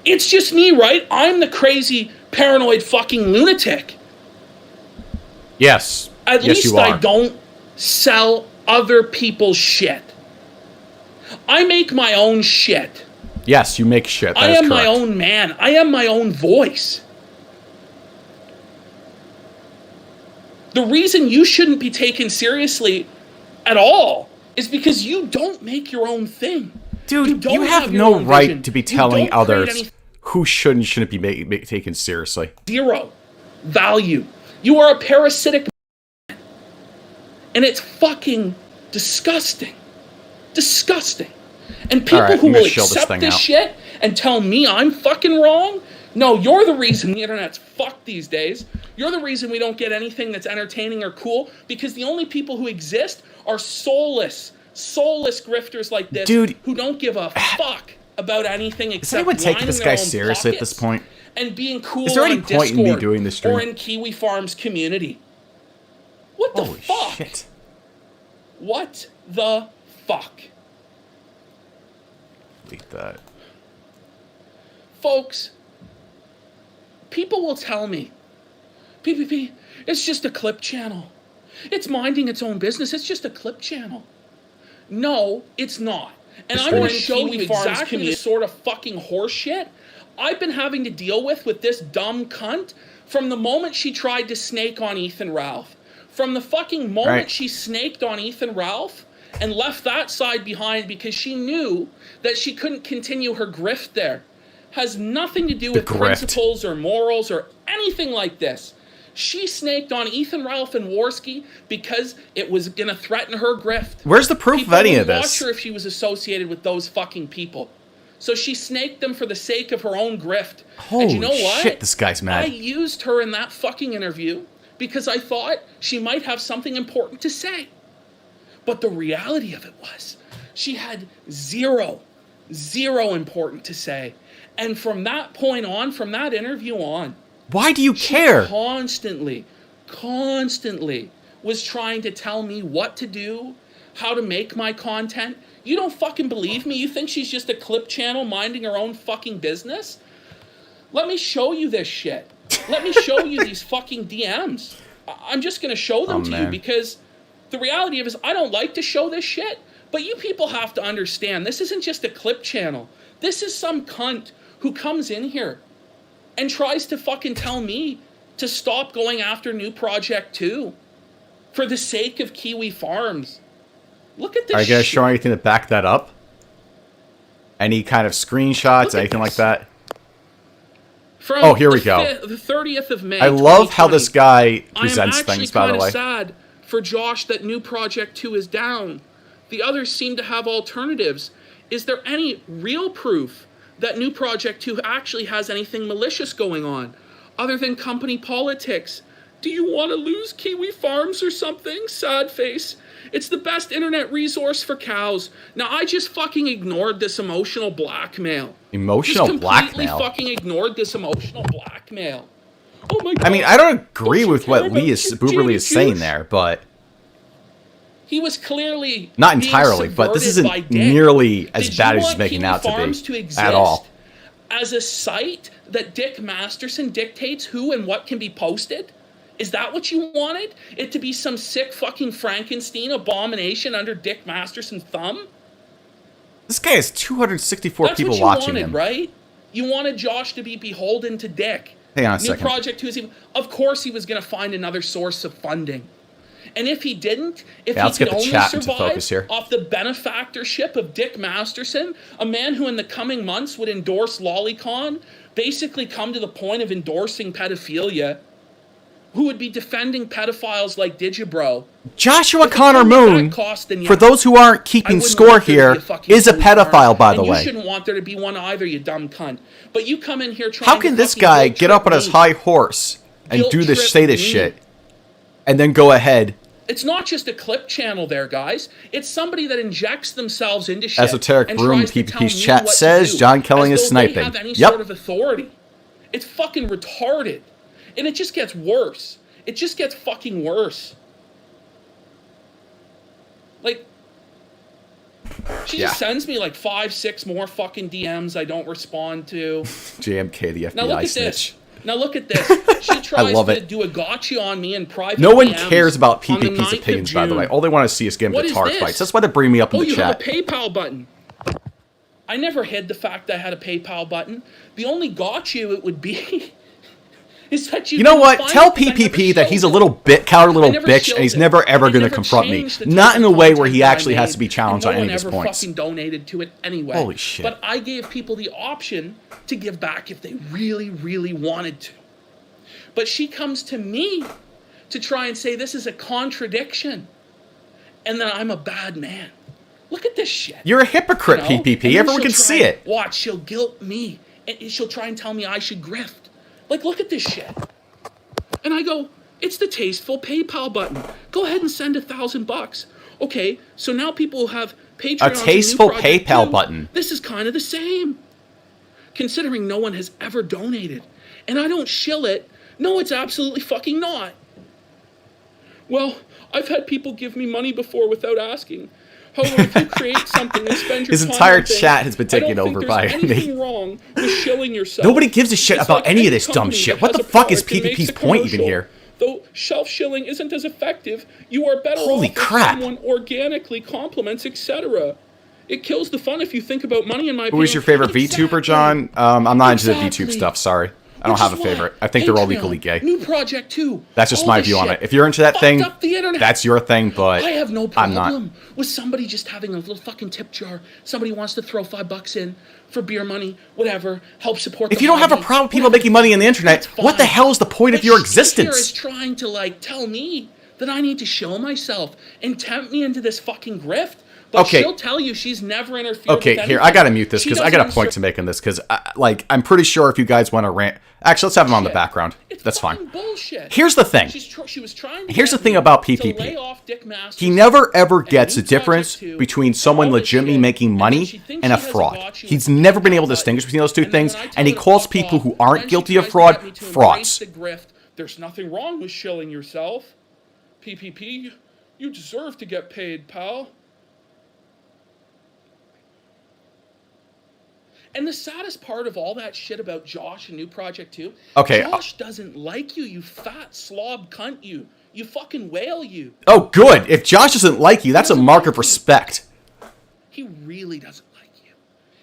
It's just me, right? I'm the crazy, paranoid fucking lunatic. Yes. At least I don't sell other people's shit. I make my own shit. Yes, you make shit. I am my own man. I am my own voice. The reason you shouldn't be taken seriously at all is because you don't make your own thing. Dude, you have no right to be telling others who shouldn't be taken seriously. Zero value. You are a parasitic man. And it's fucking disgusting. Disgusting. And people who will accept this shit and tell me I'm fucking wrong, no, you're the reason the internet's fucked these days. You're the reason we don't get anything that's entertaining or cool, because the only people who exist are soulless grifters like this, dude, who don't give a fuck about anything except is anyone taking this guy seriously at this point? And being cool. Is there any point in me doing this stream? Or in Kiwi Farms community? What the fuck? Shit. What the fuck? Delete that. Folks, people will tell me, PPP, it's just a clip channel. It's minding its own business. It's just a clip channel. No, it's not. And I'm going to show you exactly the sort of fucking horseshit I've been having to deal with this dumb cunt from the moment she tried to snake on Ethan Ralph. From the fucking moment she snaked on Ethan Ralph and left that side behind because she knew that she couldn't continue her grift there. Has nothing to do with principles or morals or anything like this. She snaked on Ethan Ralph and Warski because it was going to threaten her grift. Where's the proof of any of this? Watch her if she was associated with those fucking people. So she snaked them for the sake of her own grift. Holy and you know what? Shit, this guy's mad. I used her in that fucking interview because I thought she might have something important to say. But the reality of it was she had zero important to say. And from that point on, from that interview on, why do you care? Constantly was trying to tell me what to do, how to make my content. You don't fucking believe me? You think she's just a clip channel minding her own fucking business? Let me show you this shit. Let me show you these fucking DMs. I'm just going to show them to you because the reality of it is I don't like to show this shit, but you people have to understand this isn't just a clip channel. This is some cunt who comes in here and tries to fucking tell me to stop going after New Project 2 for the sake of Kiwi Farms. Look at this. Are you going to show anything to back that up? Any kind of screenshots, anything like that? From here we go. The 30th of May. I love how this guy presents things, by the way. I'm actually kind of sad for Josh that New Project 2 is down. The others seem to have alternatives. Is there any real proof that New Project 2 actually has anything malicious going on, other than company politics? Do you want to lose Kiwi Farms or something? Sad face. It's the best internet resource for cows. Now, I just fucking ignored this emotional blackmail. Emotional blackmail? Completely fucking ignored this emotional blackmail. Oh my God. I mean, I don't agree with what Booberly is saying there, but... He was clearly not entirely, but this isn't nearly as bad as he's making out to be at all. As a site that Dick Masterson dictates who and what can be posted? Is that what you wanted? It to be some sick fucking Frankenstein abomination under Dick Masterson's thumb? This guy has 264 people watching him. Right? You wanted Josh to be beholden to Dick. Hang on a second. New Project 2 of course he was going to find another source of funding. And if he didn't, if he could only survive off the benefactorship of Dick Masterson, a man who in the coming months would endorse Lolicon, basically come to the point of endorsing pedophilia, who would be defending pedophiles like Digibro. Joshua Connor Moon, for those who aren't keeping score here, is a pedophile, by the way. You shouldn't want there to be one either, you dumb cunt. But you come in here trying How can this guy get up on his high horse and say this shit, and then go ahead? It's not just a clip channel there, guys. It's somebody that injects themselves into shit. Esoteric Room PPP's chat says John Kelling is sniping. They have any sort of authority. It's fucking retarded. And it just gets worse. It just gets fucking worse. Like, She just sends me like 5, 6 more fucking DMs I don't respond to. JMK, the FBI snitch. Now look at this. She tries to do a gotcha on me in private. No one cares about PPP's opinions, by the way. All they want to see is give him guitar fights. That's why they bring me up in the chat. Oh, you have a PayPal button. I never hid the fact that I had a PayPal button. The only gotcha it would be is that you know what? Tell PPP that he's a little coward little bitch, and he's never ever going to confront me. Not in a way where he actually has to be challenged on any of his points. No one ever fucking donated to it anyway. Holy shit. But I gave people the option to give back if they really, really wanted to. But she comes to me to try and say this is a contradiction and that I'm a bad man. Look at this shit. You're a hypocrite, PPP. Everyone can see it. Watch, she'll guilt me. And she'll try and tell me I should grift. Like, look at this shit. And I go, it's the tasteful PayPal button. Go ahead and send $1,000. Okay, so now people will have Patreon. A tasteful PayPal button. This is kind of the same. Considering no one has ever donated. And I don't shill it. No, it's absolutely fucking not. Well, I've had people give me money before without asking. However, if you create something and spend your his entire chat has been taken over by me. Wrong with shilling yourself. Nobody gives a shit about any of this dumb shit. What the fuck is PPP's point even here? Though shelf shilling isn't as effective, you are better off if someone organically compliments, etc. It kills the fun if you think about money in my opinion. Who is your favorite VTuber, John? I'm not into the VTube stuff, sorry. I don't have a favorite. I think they're all equally gay. New project too. That's just my view on it. If you're into that thing, that's your thing, but I have no problem with somebody just having a little fucking tip jar. Somebody wants to throw $5 in for beer money, whatever, help support. If you don't have a problem with people making money on the internet, what the hell is the point of your existence? She is trying to like tell me that I need to show myself and tempt me into this fucking grift. But she'll tell you she's never interfered with anything. Here, I gotta mute this because I got a point to make on this because, I'm pretty sure if you guys want to rant... Actually, let's have him on the background. That's fine. Bullshit. Here's the thing. She was trying Here's the thing about PPP. He never, ever gets the difference between someone legitimately making money and a fraud. He's never been able to distinguish between those two things, and he calls people who aren't guilty of fraud, frauds. There's nothing wrong with shilling yourself. PPP, you deserve to get paid, pal. And the saddest part of all that shit about Josh and New Project 2, Josh doesn't like you, you fat slob cunt, you fucking whale, you. Oh, good. If Josh doesn't like you, that's a mark of respect. He really doesn't like you.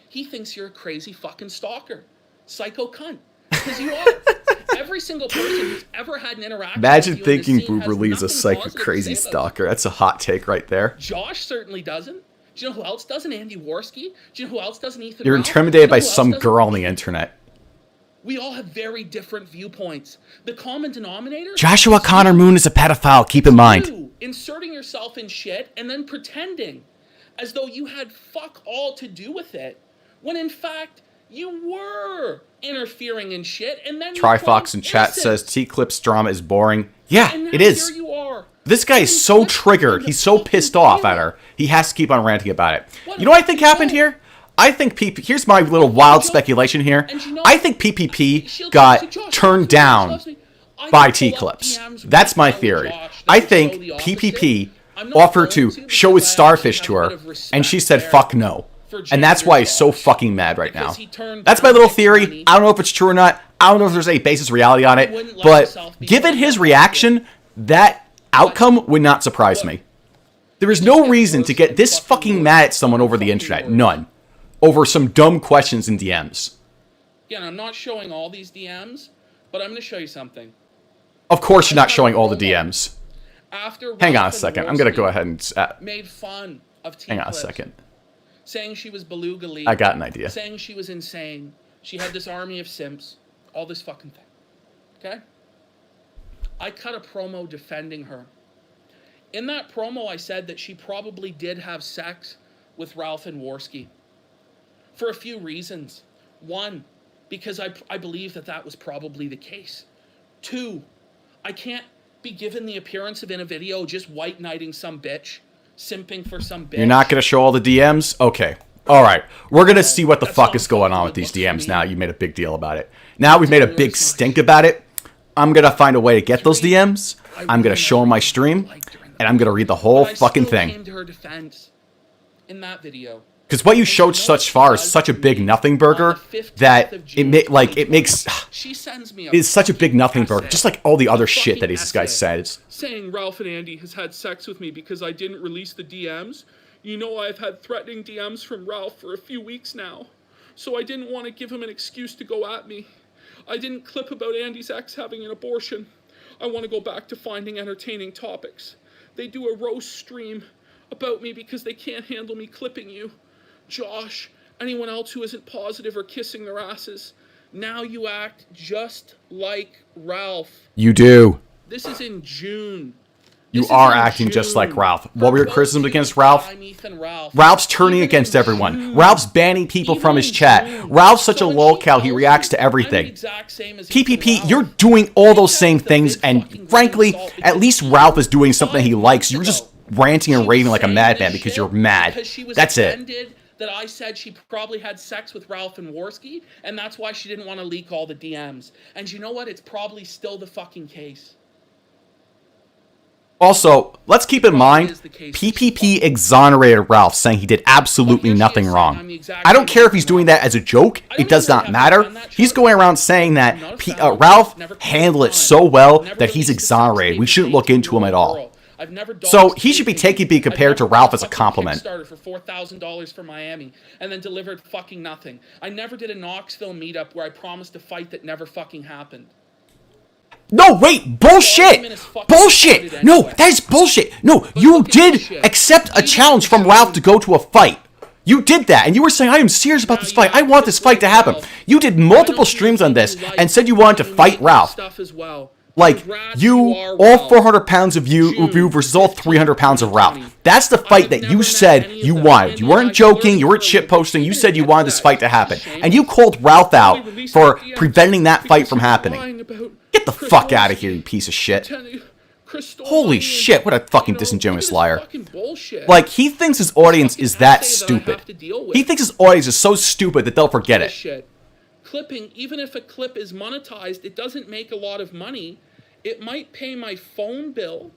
He thinks you're a crazy fucking stalker. Psycho cunt. Because you are. Every single person who's ever had an interaction Imagine thinking Boober Lee's a psycho crazy stalker. That's a hot take right there. Josh certainly doesn't. Do you know who else doesn't? Andy Worski? Do you know who else doesn't? Ethan You're intimidated by some girl on the internet. We all have very different viewpoints. The common denominator... Joshua Connor Moon is a pedophile, keep in mind. Inserting yourself in shit and then pretending as though you had fuck all to do with it, when in fact you were interfering in shit and then... Trifox in chat says T-Clip's drama is boring. Yeah, it is. Here you are. This guy is so triggered. He's so pissed off at her. He has to keep on ranting about it. You know what I think happened here? I think here's my little wild speculation here. I think PPP got turned down by T-Clips. That's my theory. I think PPP offered to show his starfish to her, and she said, fuck no. And that's why he's so fucking mad right now. That's my little theory. I don't know if it's true or not. I don't know if there's any basis reality on it. But given his reaction, that outcome would not surprise me. There is no reason to get this fucking mad at someone over the internet. None. Over some dumb questions in DMs. Again, I'm not showing all these DMs, but I'm going to show you something. Of course you're not showing all the DMs. Hang on a second. I'm going to go ahead and... made fun of hang on a second. Saying she was beluga league. I got an idea. Saying she was insane. She had this army of simps. All this fucking thing. Okay? I cut a promo defending her. In that promo, I said that she probably did have sex with Ralph and Worski. For a few reasons. One, because I believe that was probably the case. Two, I can't be given the appearance of in a video just white knighting some bitch, simping for some bitch. You're not going to show all the DMs? Okay. All right. We're going to see what the fuck is going on with these DMs now. You made a big deal about it. Now we've made a big stink about it. I'm going to find a way to get those DMs. I'm going to show them my stream, and I'm going to read the whole fucking thing. in that video. Because what you showed such far is such a big nothing burger that it makes She sends me it's such a big nothing burger, just like all the other shit that this guy says. Saying Ralph and Andy has had sex with me because I didn't release the DMs. You know, I've had threatening DMs from Ralph for a few weeks now, so I didn't want to give him an excuse to go at me. I didn't clip about Andy's ex having an abortion. I want to go back to finding entertaining topics. They do a roast stream about me because they can't handle me clipping you. Josh, anyone else who isn't positive or kissing their asses, now you act just like Ralph. You do. This is in June. You are acting just like Ralph. What were your criticisms against Ralph? Ralph's turning against everyone. Ralph's banning people from his chat. Ralph's such a lolcow, he reacts to everything. PPP, you're doing all those same things, and frankly, at least Ralph is doing something he likes. You're just ranting and raving like a madman because you're mad. That's it. That I said she probably had sex with Ralph and Worski, and that's why she didn't want to leak all the DMs. And you know what? It's probably still the fucking case. Also, let's keep in mind, PPP exonerated Ralph, saying he did absolutely nothing wrong. I don't care if he's doing that as a joke. It does not matter. He's going around saying that Ralph handled it so well that he's exonerated. We shouldn't look into him at all. So he should be being compared to Ralph as a compliment. Started for $4,000 for Miami and then delivered fucking nothing. I never did a Knoxville meetup where I promised a fight that never fucking happened. No, wait, bullshit! Bullshit! No, that is bullshit! No, you did accept a challenge from Ralph to go to a fight. You did that, and you were saying, I am serious about this fight. I want this fight to happen. You did multiple streams on this and said you wanted to fight Ralph. Like, all 400 pounds of you versus all 300 pounds of Ralph. That's the fight that you said you wanted. You weren't joking, you weren't shitposting, you said you wanted this fight to happen. And you called Ralph out for preventing that fight from happening. Get the fuck out of here, you piece of shit. Holy shit, what a fucking disingenuous liar. Like, he thinks his audience is that stupid. He thinks his audience is so stupid that they'll forget it. Clipping, even if a clip is monetized, it doesn't make a lot of money. It might pay my phone bill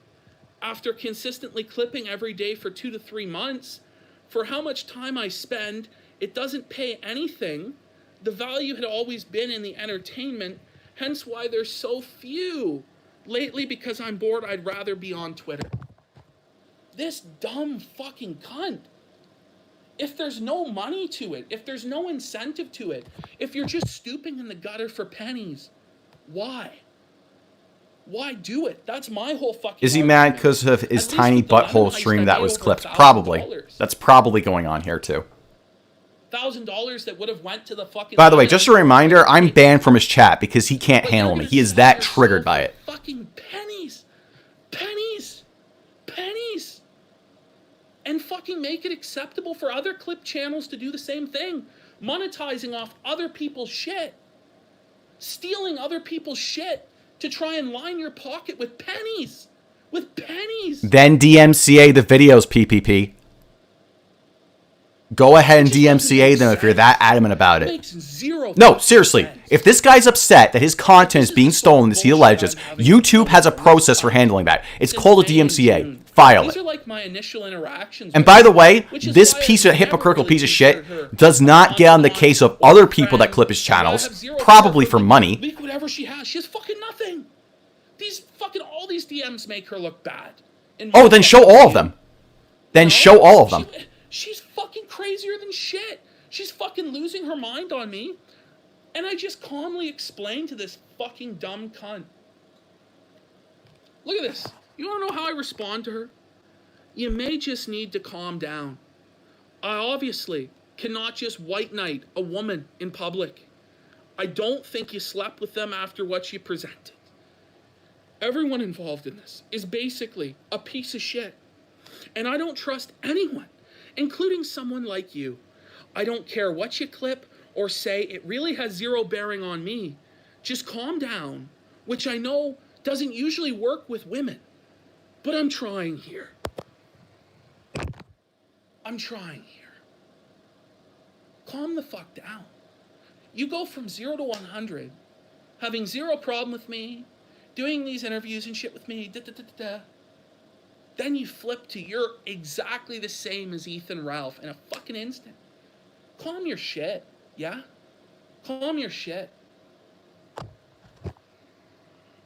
after consistently clipping every day for 2 to 3 months. For how much time I spend, it doesn't pay anything. The value had always been in the entertainment, hence why there's so few. Lately, because I'm bored, I'd rather be on Twitter. This dumb fucking cunt. If there's no money to it, if there's no incentive to it, if you're just stooping in the gutter for pennies, why? Why do it? That's my whole fucking Is he mad because of his tiny butthole stream that was clipped? Probably. That's probably going on here too. $1,000 that would have went to the fucking... By the way, just a reminder, I'm banned from his chat because he can't handle me. He is that triggered by it. Fucking pennies. Pennies. Pennies. And fucking make it acceptable for other clip channels to do the same thing. Monetizing off other people's shit. Stealing other people's shit to try and line your pocket with pennies. With pennies. Then DMCA the videos, PPP. Go ahead and DMCA them if you're that adamant about it. No, seriously. If this guy's upset that his content is being stolen as he alleges, YouTube has a process for handling that. It's called a DMCA. File it. And by the way, this piece of hypocritical piece of shit does not get on the case of other people that clip his channels, probably for money. Leak whatever she has. She has fucking nothing. All these DMs make her look bad. Oh, then show all of them. Then show all of them. She's fucking crazier than shit. She's fucking losing her mind on me. And I just calmly explained to this fucking dumb cunt. Look at this. You want to know how I respond to her? You may just need to calm down. I obviously cannot just white knight a woman in public. I don't think you slept with them after what you presented. Everyone involved in this is basically a piece of shit. And I don't trust anyone, including someone like you. I don't care what you clip or say. It really has zero bearing on me. Just calm down, which I know doesn't usually work with women. But I'm trying here. I'm trying here. Calm the fuck down. You go from 0 to 100, having zero problem with me, doing these interviews and shit with me, Then you flip to you're exactly the same as Ethan Ralph in a fucking instant. Calm your shit, yeah? Calm your shit.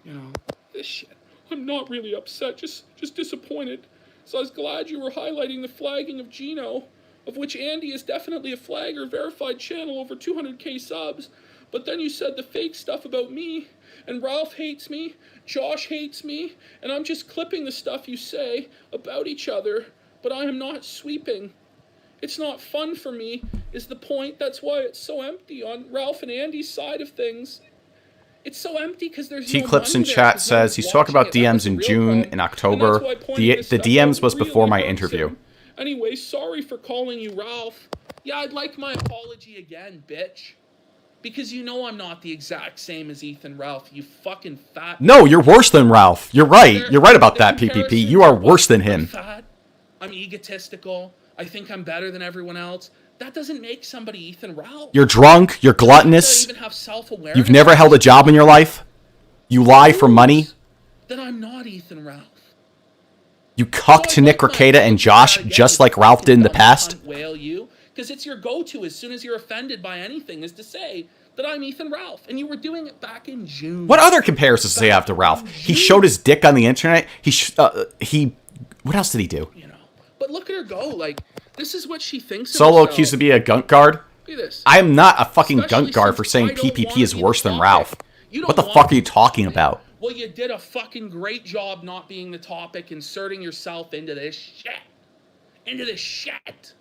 You know, this shit. I'm not really upset, just disappointed. So I was glad you were highlighting the flagging of Gino, of which Andy is definitely a flagger, verified channel, over 200k subs. But then you said the fake stuff about me, and Ralph hates me, Josh hates me, and I'm just clipping the stuff you say about each other, but I am not sweeping. It's not fun for me, is the point. That's why it's so empty on Ralph and Andy's side of things. It's so empty because there's no T-Clips in money there, chat 'cause no says one's he's talking about watching it. That DMs was the in real June problem. and October. And that's why I pointed The this stuff DMs out. was Really before my hurts interview. him. Anyway, sorry for calling you Ralph. Yeah, I'd like my apology again, bitch. Because you know I'm not the exact same as Ethan Ralph, you fucking fat... No, you're worse than Ralph. You're right. You're right about that, PPP. You are worse than him. I'm fat. I'm egotistical. I think I'm better than everyone else. That doesn't make somebody Ethan Ralph. You're drunk. You're gluttonous. Even have self-awareness. You've never held a job in your life. You lie for money. Then I'm not Ethan Ralph. You cuck to Nick Rekieta and Josh just like Ralph did in the past. Whale you, because it's your go-to as soon as you're offended by anything is to say that I'm Ethan Ralph, and you were doing it back in June. What other comparisons does he have to Ralph? He showed his dick on the internet. What else did he do? You know, but look at her go. Like, this is what she thinks. Solo accused to be a gunk guard. Look at this. I am not a fucking Especially gunk guard for since saying I don't PPP want is to be worse the than topic. Ralph. You don't What the want fuck are to you be the talking topic. about? Well, you did a fucking great job not being the topic, inserting yourself into this shit. Into this shit.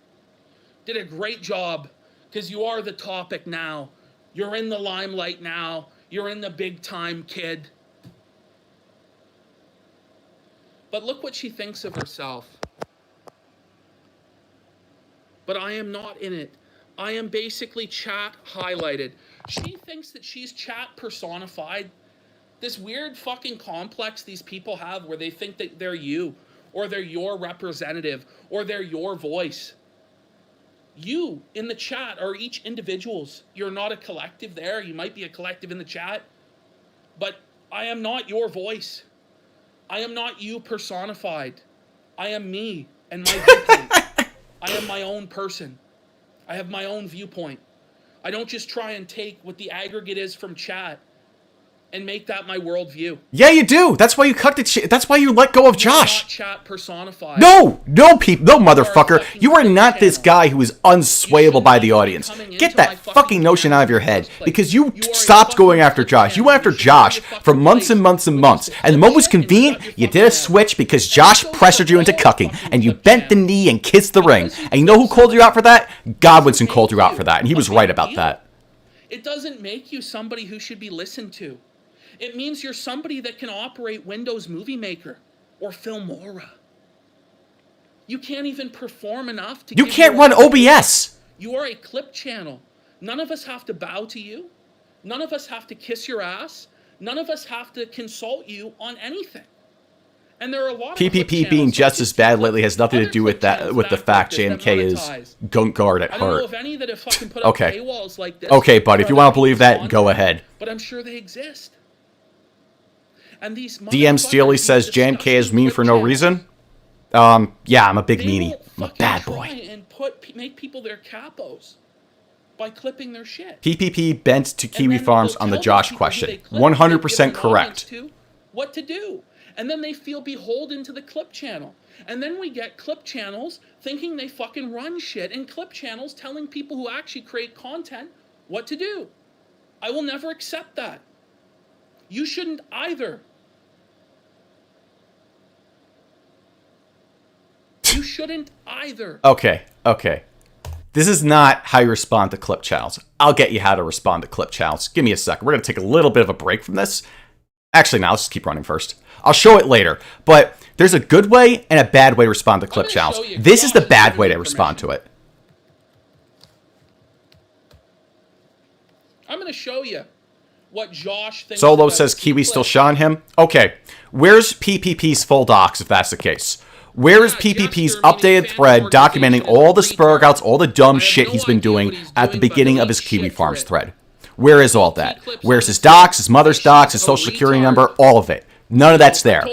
Did a great job, because you are the topic now. You're in the limelight now. You're in the big time, kid. But look what she thinks of herself. But I am not in it. I am basically chat highlighted. She thinks that she's chat personified. This weird fucking complex these people have where they think that they're you, or they're your representative, or they're your voice. You in the chat are each individuals. You're not a collective there. You might be a collective in the chat, but I am not your voice. I am not you personified. I am me and my viewpoint. I am my own person. I have my own viewpoint. I don't just try and take what the aggregate is from chat and make that my worldview. Yeah, you do. That's why you cut it. That's why you let go of Josh. Not chat personified. No, motherfucker. You are not this guy who is unswayable by the audience. Get that fucking notion out of your head, because you stopped going after Josh. You went after Josh for months and months and months. And the moment was convenient, you did a switch because Josh pressured you into cucking, and you bent the knee and kissed the ring. And you know who called you out for that? Godwinson called you out for that, and he was right about that. It doesn't make you somebody who should be listened to. It means you're somebody that can operate Windows Movie Maker or Filmora. You can't even perform enough to... You can't run OBS. You are a clip channel. None of us have to bow to you. None of us have to kiss your ass. None of us have to consult you on anything. And there are a lot of PPP being just as bad lately has nothing to do with that, with the fact JMK is gunk guard at I don't know heart. of any that have fucking put up paywalls like this. Okay, bud, if you want to believe that, go ahead. But I'm sure they exist. And these DM Steely says JMK is mean for no reason. Yeah, I'm a big meanie. I'm a bad boy. And make people their capos by clipping their shit. PPP bent to Kiwi Farms on the Josh question. 100% correct. What to do. And then they feel beholden to the clip channel. And then we get clip channels thinking they fucking run shit, and clip channels telling people who actually create content what to do. I will never accept that. You shouldn't either. You shouldn't either. Okay. This is not how you respond to clip channels. I'll get you how to respond to clip channels. Give me a second. We're going to take a little bit of a break from this. Actually, now let's just keep running first. I'll show it later. But there's a good way and a bad way to respond to clip channels. This is the bad way to respond to it. I'm going to show you what Josh thinks. Solo says Kiwi still shot him. Okay. Where's PPP's full docs if that's the case? Where is PPP's updated thread documenting all the spurgouts, all the dumb shit he's been doing at the beginning of his Kiwi Farms thread? Where is all that? Where's his docs, his mother's docs, his social security number, all of it? None of that's there.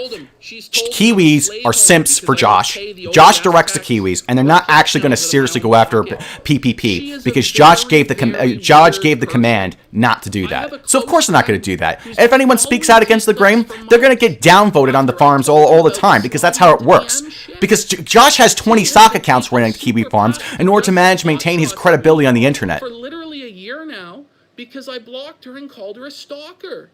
Kiwis are simps for Josh. Josh directs the Kiwis, and they're not actually going to seriously go after PPP because Josh gave the command not to do that. So of course they're not going to do that. If anyone speaks out against the grain, they're going to get downvoted on the farms all the time because that's how it works. Because Josh has 20 stock accounts running Kiwi farms in order to manage and maintain his credibility on the internet. For literally a year now, because I blocked her and called her a stalker,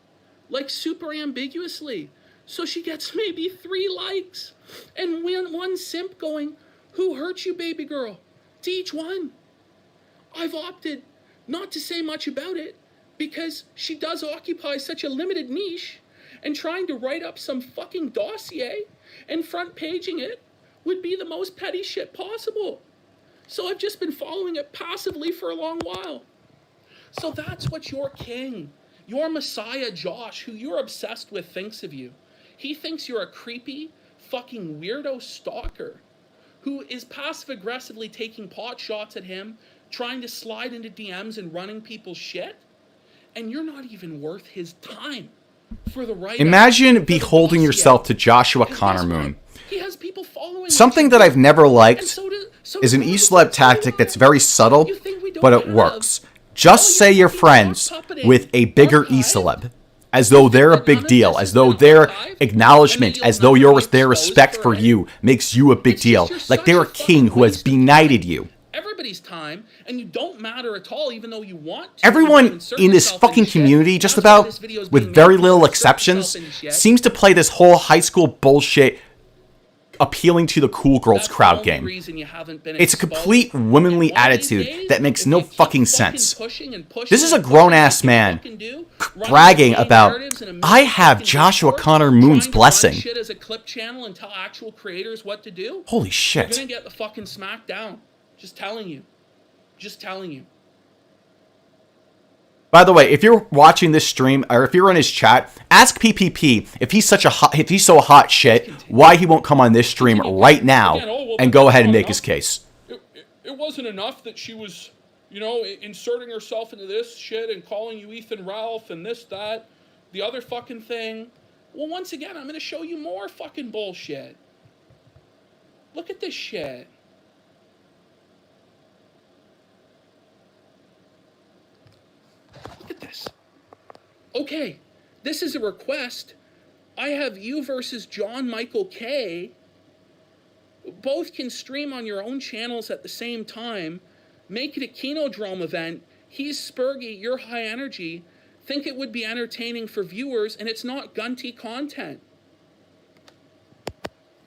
like super ambiguously. So she gets maybe 3 likes and one simp going, "Who hurt you, baby girl?" to each one. I've opted not to say much about it because she does occupy such a limited niche, and trying to write up some fucking dossier and front paging it would be the most petty shit possible. So I've just been following it passively for a long while. So that's what your king, your messiah Josh, who you're obsessed with, thinks of you. He thinks you're a creepy, fucking weirdo stalker who is passive-aggressively taking pot shots at him, trying to slide into DMs and running people's shit, and you're not even worth his time for the right. Imagine beholding yourself to Joshua Connor Moon. He has people following. Something that I've never liked is an e-celeb tactic that's very subtle, but it works. Just say you're friends with a bigger e-celeb, as though they're a big deal, as though their acknowledgement, as though their respect for you makes you a big deal, like they're a king who has benighted you. Everybody's time, and you don't matter at all, even though you want to. Everyone in this fucking community, just about, with very little exceptions, seems to play this whole high school bullshit appealing to the cool girls crowd game. It's a complete womanly attitude that makes no fucking sense. This is a grown-ass man bragging about, "I have Joshua Connor Moon's blessing." Holy shit. You're gonna get the fucking smack down. Just telling you. Just telling you. By the way, if you're watching this stream, or if you're in his chat, ask PPP if he's so hot shit, why he won't come on this stream right now and go ahead and make his case. It wasn't enough that she was, inserting herself into this shit and calling you Ethan Ralph and this, that, the other fucking thing. Well, once again, I'm going to show you more fucking bullshit. Look at this shit. Look at this. Okay, this is a request. I have you versus John Michael K. Both can stream on your own channels at the same time. Make it a Kinodrome event. He's Spergy, you're high energy. Think it would be entertaining for viewers, and it's not gunty content.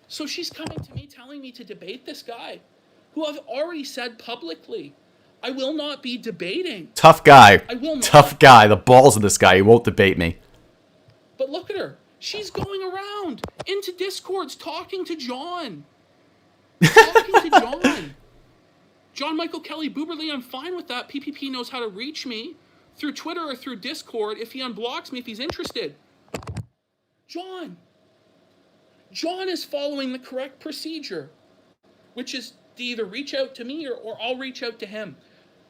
So she's coming to me telling me to debate this guy, who I've already said publicly, I will not be debating. Tough guy. I will not. Tough guy. The balls of this guy. He won't debate me. But look at her. She's going around into Discords talking to John. Talking to John. John Michael Kelly Booberly, I'm fine with that. PPP knows how to reach me through Twitter or through Discord if he unblocks me if he's interested. John is following the correct procedure, which is to either reach out to me or I'll reach out to him.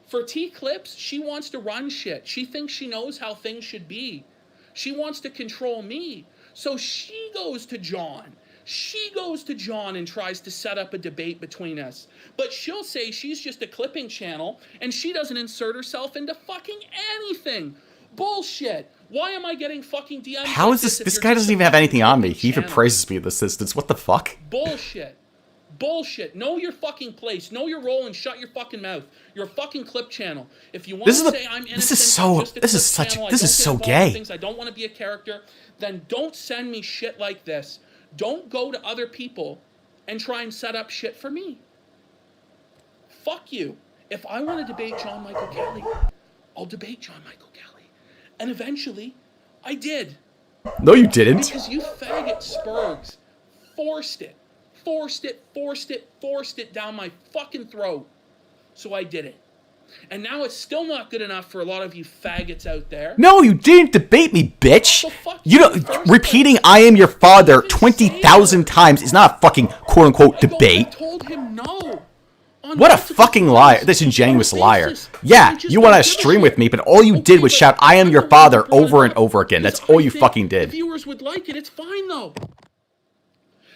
For T-Clips, she wants to run shit. She thinks she knows how things should be. She wants to control me. So she goes to John. She goes to John and tries to set up a debate between us. But she'll say she's just a clipping channel and she doesn't insert herself into fucking anything. Bullshit. Why am I getting fucking DMs? How is this? This guy doesn't even have anything on me. He even praises me in this instance. What the fuck? Bullshit. Bullshit. Know your fucking place. Know your role and shut your fucking mouth. You're a fucking clip channel. If you want to say I'm innocent, this is so gay. Things I don't want to be a character, then don't send me shit like this. Don't go to other people and try and set up shit for me. Fuck you. If I want to debate John Michael Kelly, I'll debate John Michael Kelly. And eventually, I did. No, you didn't. Because you faggot Spergs forced it down my fucking throat. So I did it. And now it's still not good enough for a lot of you faggots out there. No, you didn't debate me, bitch. You know, repeating "I am your father" 20,000 times is not a fucking quote-unquote debate. I told him no on What a multiple fucking liar, times disingenuous on a liar. basis, Yeah, and you you just want don't to give a stream shit. with me, but all you did was but shout, I am I'm your the one who father brought it over and up over again. because That's all I you think fucking the did. viewers would like it. It's fine though.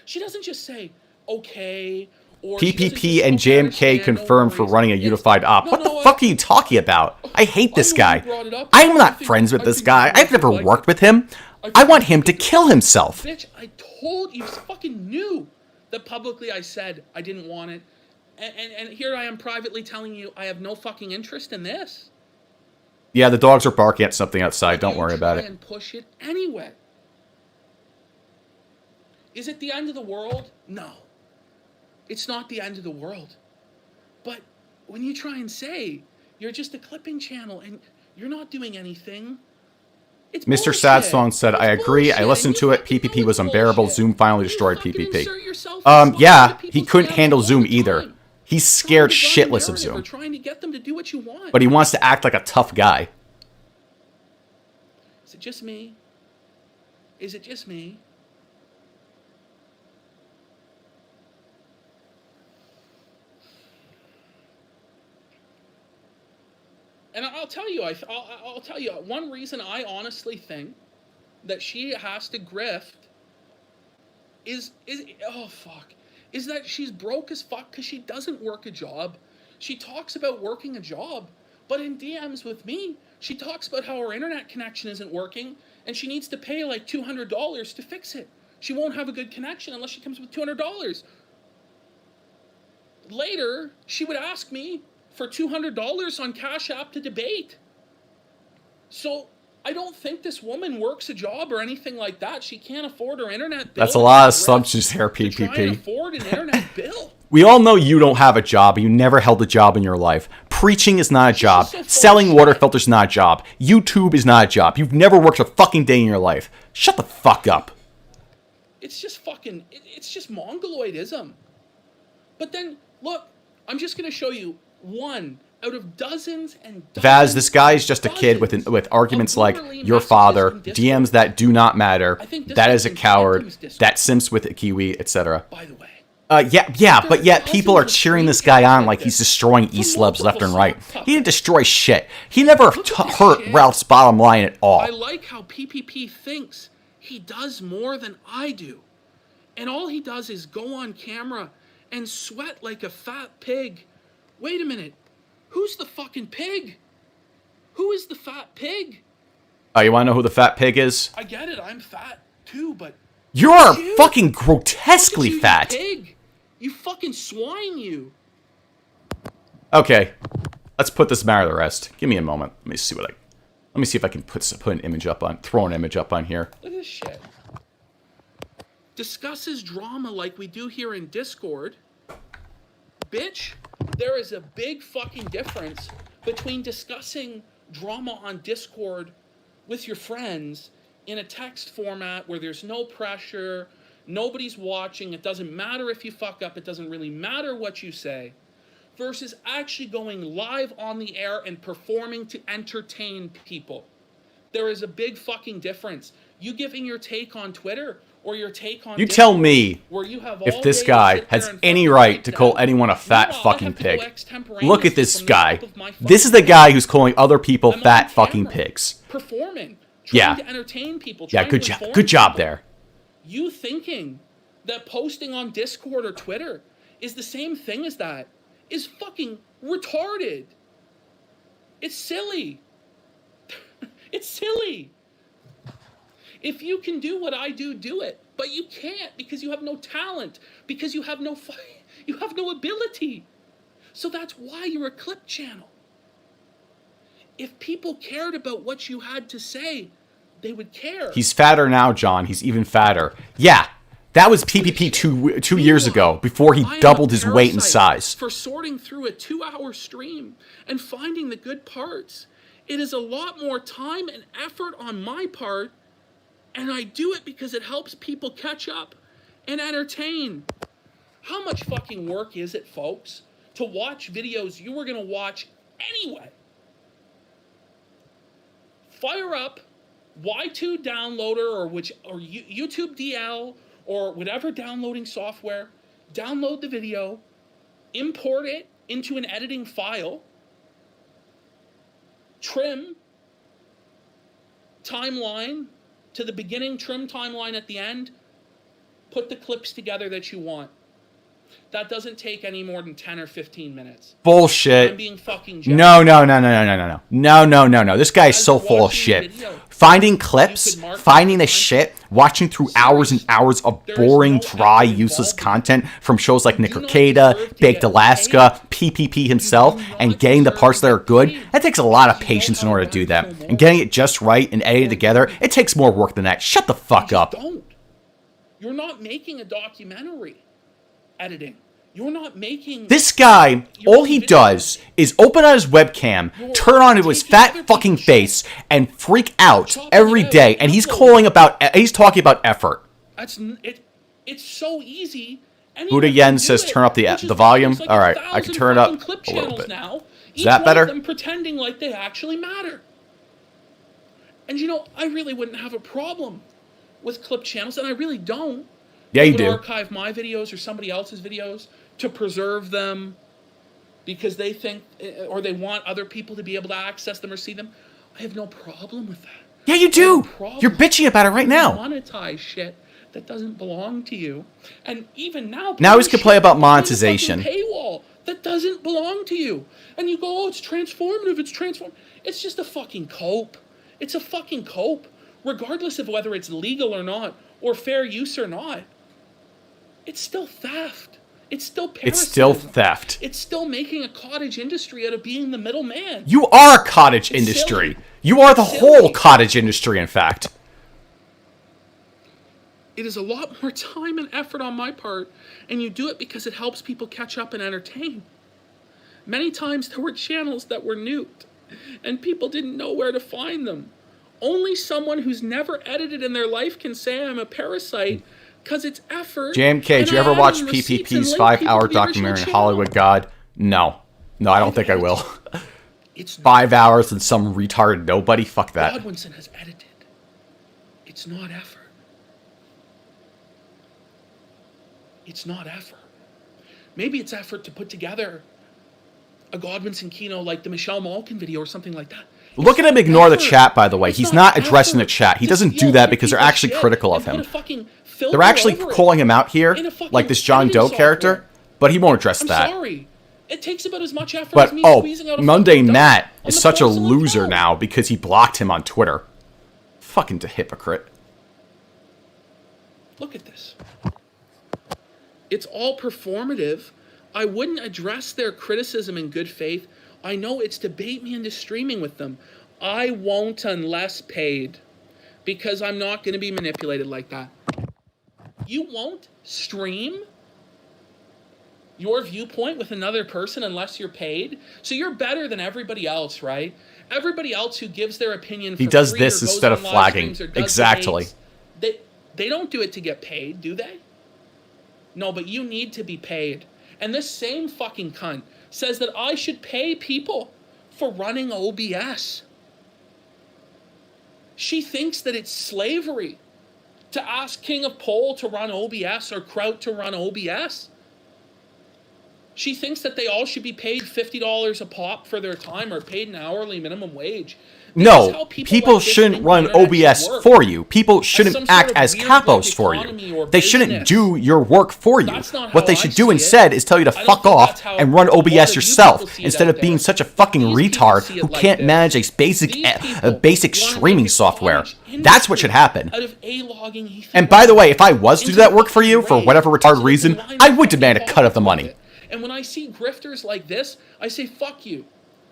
She doesn't just say, okay, or she doesn't PPP just, and okay, I JMK understand, no confirmed for worries. running a It's- unified op. no, What the no, fuck are you talking about? I hate this I know you guy. brought it up. I'm I not think- friends with I this think guy. the I've viewers never would like worked it. with him. I I think want the him to viewers- kill himself. Bitch, I told you, fucking knew that publicly I said I didn't want it. And here I am privately telling you I have no fucking interest in this. Yeah, the dogs are barking at something outside. Don't You worry about try it. and push it anyway. Is it the end of the world? No. It's not the end of the world. But when you try and say you're just a clipping channel and you're not doing anything, it's Mr. bullshit. Sadsong said, It's I agree. I bullshit, listened and to you it. fucking PPP know was it's unbearable. bullshit. Zoom finally You destroyed fucking PPP. insert yourself in small Yeah, other he people's couldn't channels handle all Zoom the either. time. He's Trying scared to design a shitless of narrative or Zoom. trying to get them to do what you want. But he wants to act like a tough guy. Is it just me? Is it just me? And I'll tell you, I'll tell you, one reason I honestly think that she has to grift is oh fuck, is that she's broke as fuck because she doesn't work a job. She talks about working a job, but in DMs with me, she talks about how her internet connection isn't working and she needs to pay like $200 to fix it. She won't have a good connection unless she comes with $200. Later, she would ask me for $200 on Cash App to debate. So I don't think this woman works a job or anything like that. She can't afford her internet bill. That's a lot of assumptions here, To try and PPP. afford an internet bill. We all know you don't have a job. You never held a job in your life. Preaching is not a job. so full of Selling water shit. filters is not a job. YouTube is not a job. You've never worked a fucking day in your life. Shut the fuck up. It's just fucking, it's just mongoloidism. But then, look, I'm just going to show you one out of dozens and dozens. Vaz, this guy is just a kid with arguments like your father, DMs that do not matter, that is a coward, that simps with a kiwi, etc. By the way. Yeah, but yet people are cheering this guy on like he's destroying E-slubs left and right. He didn't destroy shit. He never hurt Ralph's bottom line at all. I like how PPP thinks he does more than I do. And all he does is go on camera and sweat like a fat pig. Wait a minute. Who's the fucking pig? Who is the fat pig? Oh, you want to know who the fat pig is? I get it, I'm fat too, but... You're You? fucking Look grotesquely at you, fat. You pig. You fucking swine, you. Okay, let's put this matter to rest. Give me a moment. Let me see if I can put an image up on, throw an image up on here. Look at this shit. Discusses drama like we do here in Discord. Bitch, there is a big fucking difference between discussing drama on Discord with your friends in a text format where there's no pressure, nobody's watching, it doesn't matter if you fuck up, it doesn't really matter what you say, versus actually going live on the air and performing to entertain people. There is a big fucking difference. You giving your take on Twitter or your take on You Discord, tell me where you have if all this day to guy sit there has and any fucking right write to call down. anyone a fat Meanwhile, I fucking have to go pig. extemporaneously Look at this from the guy. top of my This is fucking the guy head. who's calling other people I'm on fat fucking camera, pigs. Performing, Yeah. trying to entertain people. Yeah, trying good to job. inform Good job people. there. You thinking that posting on Discord or Twitter is the same thing as that is fucking retarded. It's silly. It's silly. If you can do what I do, do it. But you can't because you have no talent, because you have no ability. So that's why you're a clip channel. If people cared about what you had to say, they would care. He's fatter now, John. He's even fatter. Yeah, that was PPP two years ago, before he I am doubled a his weight and parasite size. For sorting through a 2-hour stream and finding the good parts. It is a lot more time and effort on my part, and I do it because it helps people catch up and entertain. How much fucking work is it, folks, to watch videos you were going to watch anyway? Fire up Y2 downloader or YouTube DL or whatever downloading software, download the video, import it into an editing file, trim timeline to the beginning, trim timeline at the end, put the clips together that you want. That doesn't take any more than 10 or 15 minutes. Bullshit. I'm being fucking jealous. No. This guy's so full of shit. Finding clips, finding the shit, watching through hours and hours of boring, dry, useless content from shows like Nick Arcada, Baked Alaska, PPP himself, and getting the parts that are good, that takes a lot of patience in order to do that. And getting it just right and edited together, it takes more work than that. Shut the fuck up. Don't. You're not making a documentary editing. You're not making... This guy, all he does is open on his webcam, turn on to his fat fucking face, and freak out every day. And he's talking about effort. It's so easy. Buddha Yen says turn up the volume. All right, I can turn it up a little bit. Is that better? Them pretending like they actually matter. And you know, I really wouldn't have a problem with clip channels, and I really don't. Yeah, you do. Archive my videos or somebody else's videos to preserve them because they think or they want other people to be able to access them or see them. I have no problem with that. Yeah, you do. You're bitching about it right now. Monetize shit that doesn't belong to you. And even now he's gonna play about monetization. Paywall that doesn't belong to you. And you go, oh, it's transformative. It's just a fucking cope. It's a fucking cope. Regardless of whether it's legal or not, or fair use or not. It's still theft. It's still parasitism. It's still theft. It's still making a cottage industry out of being the middleman. You are a cottage industry. Silly. You are the whole cottage industry, in fact. It is a lot more time and effort on my part, and you do it because it helps people catch up and entertain. Many times there were channels that were nuked, and people didn't know where to find them. Only someone who's never edited in their life can say I'm a parasite because it's effort. JMK, did you ever watch PPP's 5-hour documentary on Hollywood God? No, I don't think I will. It's 5 hours and some retarded nobody? Fuck that. Godwinson has edited. It's not effort. It's not effort. Maybe it's effort to put together a Godwinson Kino like the Michelle Malkin video or something like that. Look at him ignore the chat, by the way. He's not addressing the chat. He doesn't do that because they're actually critical of him. They're actually calling him out here, like this John Doe character, but he won't address that. I'm sorry. It takes about as much effort as me squeezing out a Monday Matt is such a loser now because he blocked him on Twitter. Fucking hypocrite. Look at this. It's all performative. I wouldn't address their criticism in good faith. I know it's to bait me into streaming with them. I won't unless paid because I'm not going to be manipulated like that. You won't stream your viewpoint with another person unless you're paid. So you're better than everybody else, right? Everybody else who gives their opinion for he does free this or goes instead of on live flagging. streams or does Exactly. debates, they don't do it to get paid, do they? No, but you need to be paid. And this same fucking cunt says that I should pay people for running OBS. She thinks that it's slavery to ask King of Pole to run OBS or Kraut to run OBS. She thinks that they all should be paid $50 a pop for their time or paid an hourly minimum wage. No, people shouldn't run OBS for you. People shouldn't act as capos for you. They shouldn't do your work for you. What they should do instead is tell you to fuck off and run OBS yourself instead of being such a fucking retard who can't manage a basic streaming software. That's what should happen. And by the way, if I was to do that work for you for whatever retarded reason, I would demand a cut of the money. And when I see grifters like this, I say, fuck you.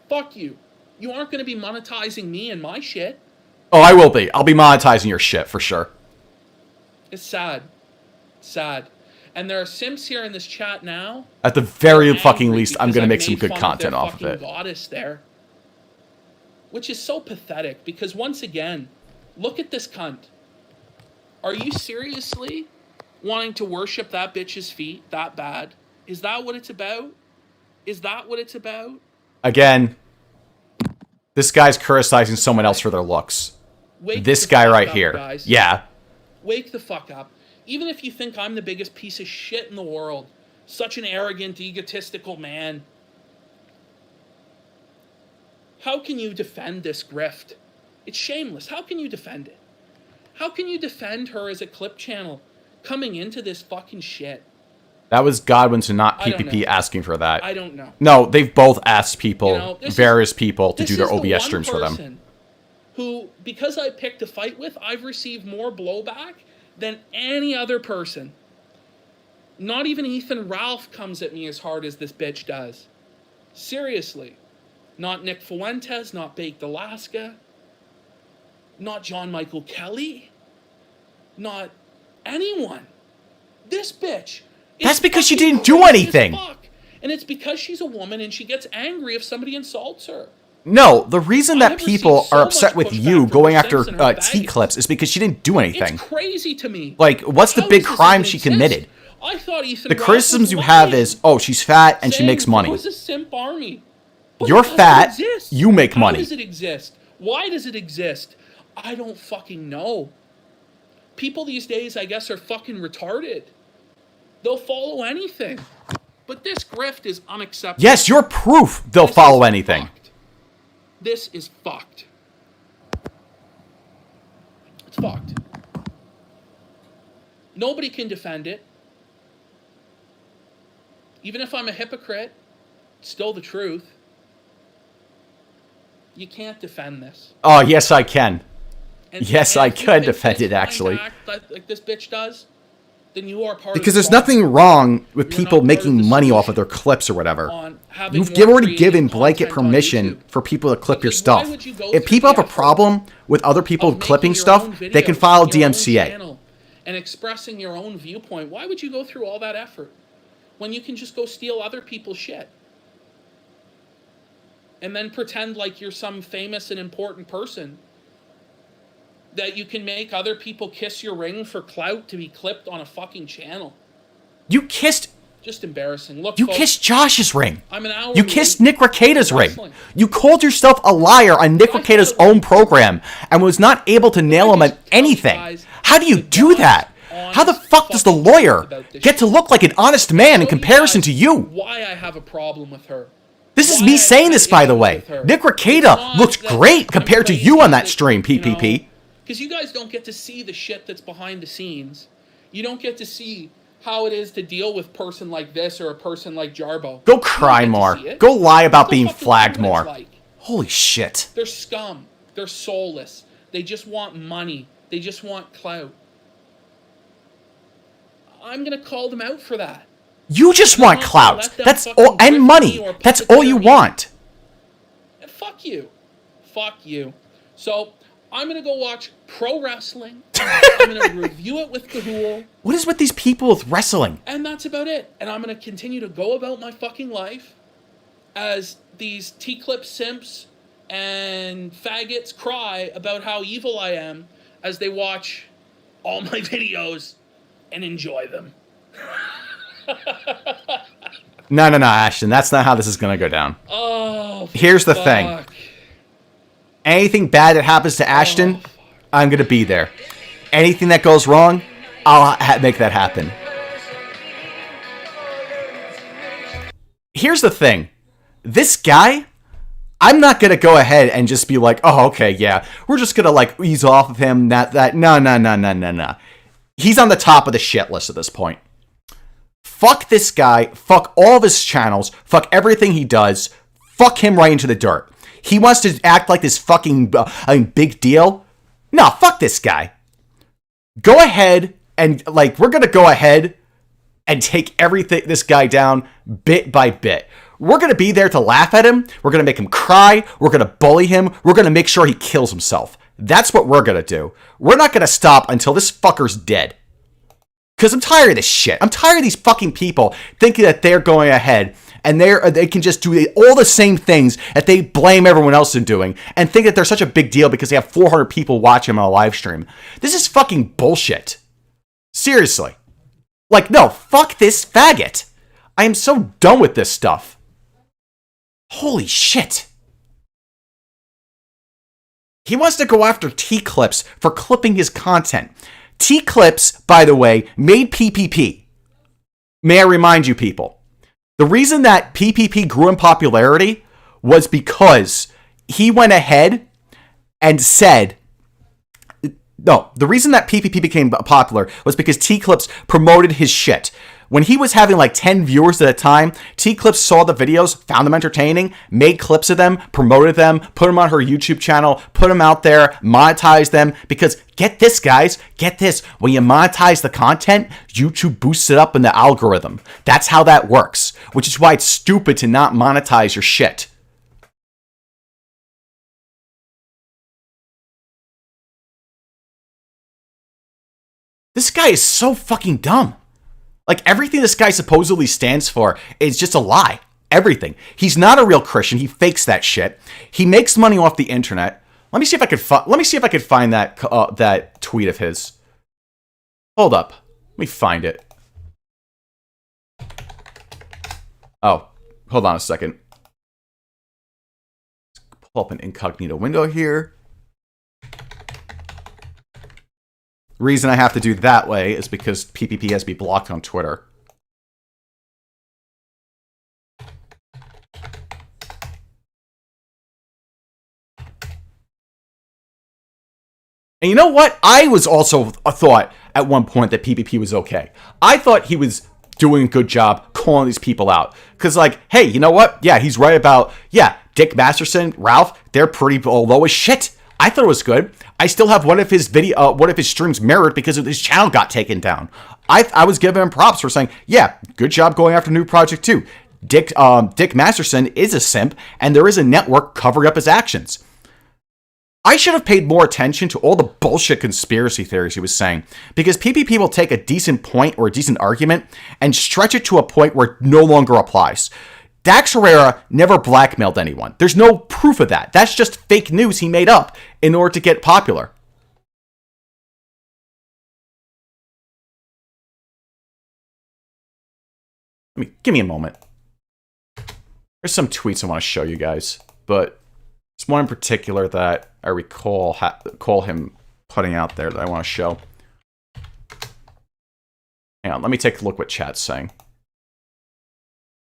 Fuck you. You aren't going to be monetizing me and my shit. Oh, I will be. I'll be monetizing your shit for sure. It's sad. Sad. And there are simps here in this chat now. At the very fucking least, I'm going to make some good content off of it. Goddess there. Which is so pathetic because once again, look at this cunt. Are you seriously wanting to worship that bitch's feet that bad? Is that what it's about? Is that what it's about? Again, this guy's criticizing someone else for their looks. This guy right here. Guys. Yeah. Wake the fuck up. Even if you think I'm the biggest piece of shit in the world, such an arrogant, egotistical man, How can you defend this grift? It's shameless. How can you defend it? How can you defend her as a clip channel coming into this fucking shit? That was Godwin's and not PPP asking for that. I don't know. No, they've both asked people, various people, to do their OBS streams for them. Who, because I picked a fight with, I've received more blowback than any other person. Not even Ethan Ralph comes at me as hard as this bitch does. Seriously. Not Nick Fuentes, not Baked Alaska, not John Michael Kelly, not anyone. This bitch. That's because she didn't do anything. And it's because she's a woman and she gets angry if somebody insults her. No, the reason that people are upset with you going after T-Clips is because she didn't do anything. It's crazy to me. Like, what's the big crime she committed? I thought Ethan the criticisms you have is, oh, she's fat and she makes money. It's a simp army. You're fat, you make money. How does it exist? Why does it exist? I don't fucking know. People these days, I guess, are fucking retarded. They'll follow anything. But this grift is unacceptable. Yes, you're proof they'll follow anything. This is fucked. It's fucked. Nobody can defend it. Even if I'm a hypocrite, it's still the truth. You can't defend this. Oh, yes, I can. And yes, I could defend it, actually. Like this bitch does, then you are part because there's nothing wrong with people making money off of their clips or whatever. You've already given blanket permission for people to clip your stuff. If people have a problem with other people clipping stuff, they can file DMCA. And expressing your own viewpoint. Why would you go through all that effort when you can just go steal other people's shit? And then pretend like you're some famous and important person. That you can make other people kiss your ring for clout to be clipped on a fucking channel. You kissed... Just embarrassing. Look, you folks, kissed Josh's ring. I'm an hour you kissed Nick Rekieta's ring. You called yourself a liar on Nick Rekieta's own program and was not able to nail him on anything. How do you do that? How the fuck does the lawyer get to look like an honest man in comparison to you? Why I have a problem with her. This is me saying this, by the way. Nick Rekieta looks great compared to you on that stream, PPP. Because you guys don't get to see the shit that's behind the scenes. You don't get to see how it is to deal with a person like this or a person like Jarbo. Go cry more. Go lie about being flagged more. Like. Holy shit. They're scum. They're soulless. They just want money. They just want clout. I'm going to call them out for that. You just want clout. That's all, and money. That's all you want. And fuck you. Fuck you. So... I'm going to go watch pro wrestling. I'm going to review it with Cahool. What is with these people with wrestling? And that's about it. And I'm going to continue to go about my fucking life as these T-clip simps and faggots cry about how evil I am as they watch all my videos and enjoy them. No, Ashton. That's not how this is going to go down. Oh, here's the thing. Anything bad that happens to Ashton, I'm going to be there. Anything that goes wrong, I'll make that happen. Here's the thing. This guy, I'm not going to go ahead and just be like, oh, okay, yeah, we're just going to like ease off of him. No. He's on the top of the shit list at this point. Fuck this guy. Fuck all of his channels. Fuck everything he does. Fuck him right into the dirt. He wants to act like this fucking big deal. No, fuck this guy. Go ahead and, like, we're going to go ahead and take this guy down bit by bit. We're going to be there to laugh at him. We're going to make him cry. We're going to bully him. We're going to make sure he kills himself. That's what we're going to do. We're not going to stop until this fucker's dead. Because I'm tired of this shit. I'm tired of these fucking people thinking that they're going ahead and they can just do all the same things that they blame everyone else in doing and think that they're such a big deal because they have 400 people watching them on a live stream. This is fucking bullshit. Seriously. Like, no, fuck this faggot. I am so done with this stuff. Holy shit. He wants to go after T-Clips for clipping his content. T-Clips, by the way, made PPP. May I remind you people, the reason that PPP grew in popularity was because he went ahead and said, no, the reason that PPP became popular was because T-Clips promoted his shit. When he was having like 10 viewers at a time, T-Clips saw the videos, found them entertaining, made clips of them, promoted them, put them on her YouTube channel, put them out there, monetized them. Because get this, guys, get this. When you monetize the content, YouTube boosts it up in the algorithm. That's how that works, which is why it's stupid to not monetize your shit. This guy is so fucking dumb. Like, everything this guy supposedly stands for is just a lie. Everything. He's not a real Christian. He fakes that shit. He makes money off the internet. Let me see if I could find that that tweet of his. Hold up. Let me find it. Oh, hold on a second. Let's pull up an incognito window here. Reason I have to do that way is because PPP has to be blocked on Twitter. And you know what? I was also thought at one point that PPP was okay. I thought he was doing a good job calling these people out. Because, like, hey, you know what? Yeah, he's right about, yeah, Dick Masterson, Ralph, they're pretty low as shit. I thought it was good. I still have one of his streams mirrored because his channel got taken down. I was giving him props for saying, yeah, good job going after New Project 2. Dick Masterson is a simp, and there is a network covering up his actions. I should have paid more attention to all the bullshit conspiracy theories he was saying, because PPP will take a decent point or a decent argument and stretch it to a point where it no longer applies. Dax Herrera never blackmailed anyone. There's no proof of that. That's just fake news he made up in order to get popular. Give me a moment. There's some tweets I want to show you guys, but there's one in particular that I recall him putting out there that I want to show. Hang on, let me take a look what chat's saying.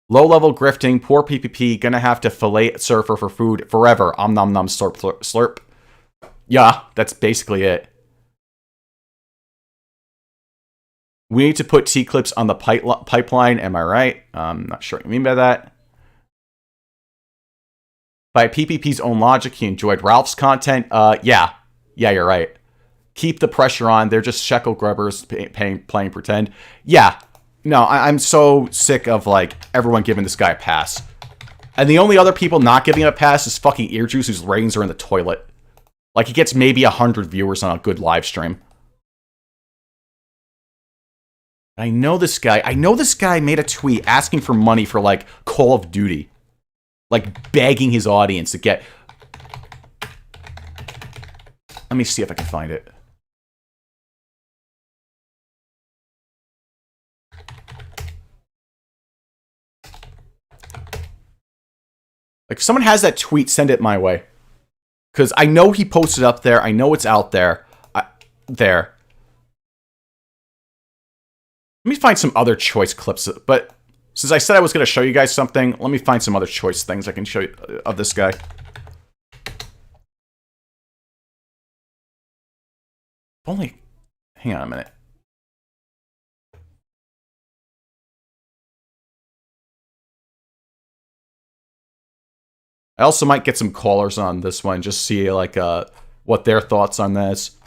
Low-level grifting, poor PPP, gonna have to fillet Surfer for food forever. Om nom nom slurp slurp. Yeah, that's basically it. We need to put T-Clips on the pipeline, am I right? I'm not sure what you mean by that. By PPP's own logic, he enjoyed Ralph's content. Yeah, you're right. Keep the pressure on. They're just shekel grubbers playing pretend. Yeah. No, I'm so sick of, like, everyone giving this guy a pass. And the only other people not giving him a pass is fucking Earjuice, whose ratings are in the toilet. Like, he gets maybe 100 viewers on a good live stream. I know this guy made a tweet asking for money for, like, Call of Duty. Like, begging his audience to get... Let me see if I can find it. Like, if someone has that tweet, send it my way. Because I know he posted up there. I know it's out there. There. Let me find some other choice clips. But since I said I was going to show you guys something, let me find some other choice things I can show you of this guy. Only... Hang on a minute. I also might get some callers on this one, just see like what their thoughts on this.